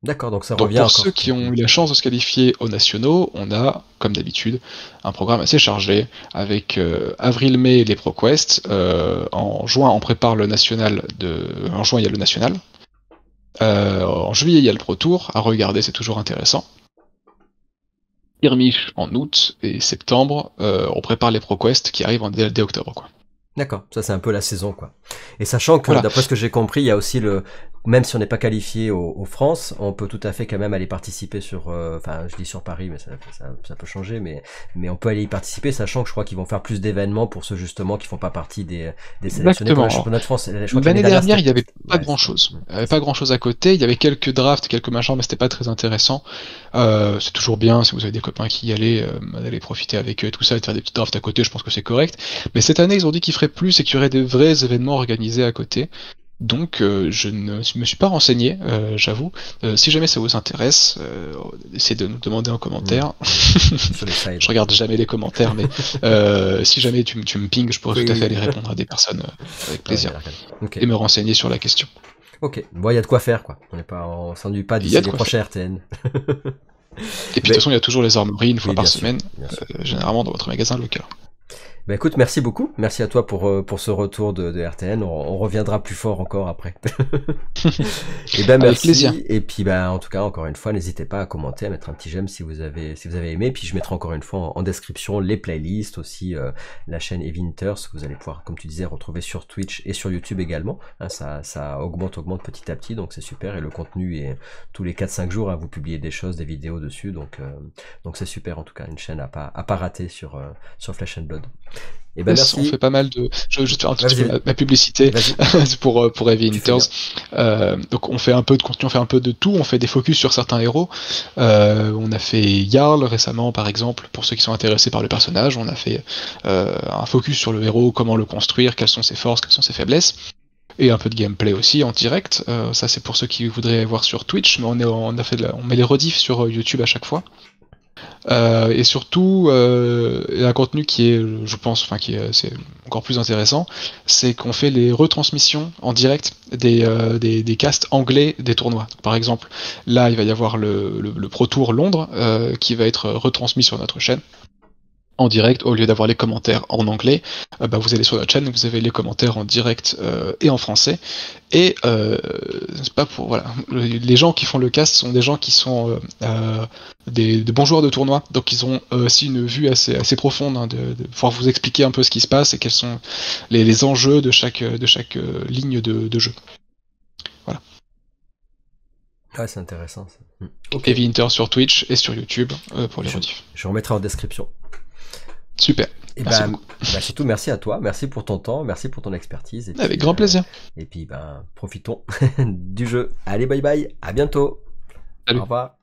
D'accord. Donc ça Donc revient pour encore. ceux qui ont eu la chance de se qualifier aux nationaux, on a, comme d'habitude, un programme assez chargé, avec avril-mai les ProQuest, en juin on prépare le national en juin il y a le national. En juillet, il y a le Pro Tour, à regarder, c'est toujours intéressant. Skirmish en août et septembre, on prépare les ProQuest qui arrivent dès octobre, quoi. D'accord, ça c'est un peu la saison quoi. Et sachant que Voilà. d'après ce que j'ai compris, il y a aussi même si on n'est pas qualifié au France, on peut tout à fait quand même aller participer sur, enfin je dis sur Paris, mais ça peut changer, mais on peut aller y participer, sachant que je crois qu'ils vont faire plus d'événements pour ceux justement qui font pas partie des sélectionnés pour le championnat de France. Je crois que L'année dernière, il n'y avait pas ouais, grand chose. Il n'y avait pas grand chose à côté. Il y avait quelques drafts, quelques machins, mais c'était pas très intéressant. C'est toujours bien si vous avez des copains qui y allaient, d'aller profiter avec eux et tout ça, et de faire des petits drafts à côté. Je pense que c'est correct. Mais cette année, ils ont dit qu'ils feraient plus et qu'il y aurait des vrais événements organisés à côté. Donc je ne me suis pas renseigné, j'avoue. Si jamais ça vous intéresse, essayez de nous demander en commentaire. sur les sites. Je regarde jamais les commentaires, mais si jamais tu me pinges, je pourrais tout à fait aller répondre à des personnes avec plaisir. Okay. Et me renseigner sur la question. Ok, bon, il y a de quoi faire quoi. On s'ennuie pas d'ici les prochains RTN. Et puis de toute façon, il y a toujours les armoiries une fois par semaine, généralement dans votre magasin local. Bah écoute, merci beaucoup. Merci à toi pour ce retour de RTN. On reviendra plus fort encore après. Et ben merci. Avec plaisir. Et puis en tout cas, encore une fois, n'hésitez pas à commenter, à mettre un petit j'aime si vous avez aimé. Puis je mettrai encore une fois en description les playlists, aussi la chaîne Heavy Hitters que vous allez pouvoir, comme tu disais, retrouver sur Twitch et sur YouTube également. Hein, ça augmente petit à petit, donc c'est super. Et le contenu est tous les 4-5 jours, hein, vous publiez des choses, des vidéos dessus, donc c'est super en tout cas, une chaîne à pas rater sur Flesh and Blood. Et ben merci. On fait pas mal de. Je fais un petit peu ma publicité pour Heavy Hitters. Donc on fait un peu de contenu, on fait un peu de tout. On fait des focus sur certains héros. On a fait Jarl récemment, par exemple, pour ceux qui sont intéressés par le personnage. On a fait un focus sur le héros, comment le construire, quelles sont ses forces, quelles sont ses faiblesses. Et un peu de gameplay aussi en direct. Ça c'est pour ceux qui voudraient voir sur Twitch, mais on met les rediffs sur YouTube à chaque fois. Et surtout un contenu qui est, je pense, c'est encore plus intéressant, c'est qu'on fait les retransmissions en direct des casts anglais des tournois. Par exemple, là il va y avoir le Pro Tour Londres qui va être retransmis sur notre chaîne en direct, au lieu d'avoir les commentaires en anglais, vous allez sur notre chaîne, vous avez les commentaires en direct et en français. Et c'est pas pour les gens qui font le cast sont des gens qui sont de bons joueurs de tournoi, donc ils ont aussi une vue assez profonde, hein, de pouvoir vous expliquer un peu ce qui se passe et quels sont les enjeux de chaque ligne de jeu. Voilà. Ouais, c'est intéressant. Ça. Okay. Heavy Hitters sur Twitch et sur YouTube pour les rediffs. Je remettrai en description. Super. Et surtout merci à toi, merci pour ton temps, merci pour ton expertise. Et avec grand plaisir. Et puis profitons du jeu. Allez, bye bye, à bientôt. Salut. Au revoir.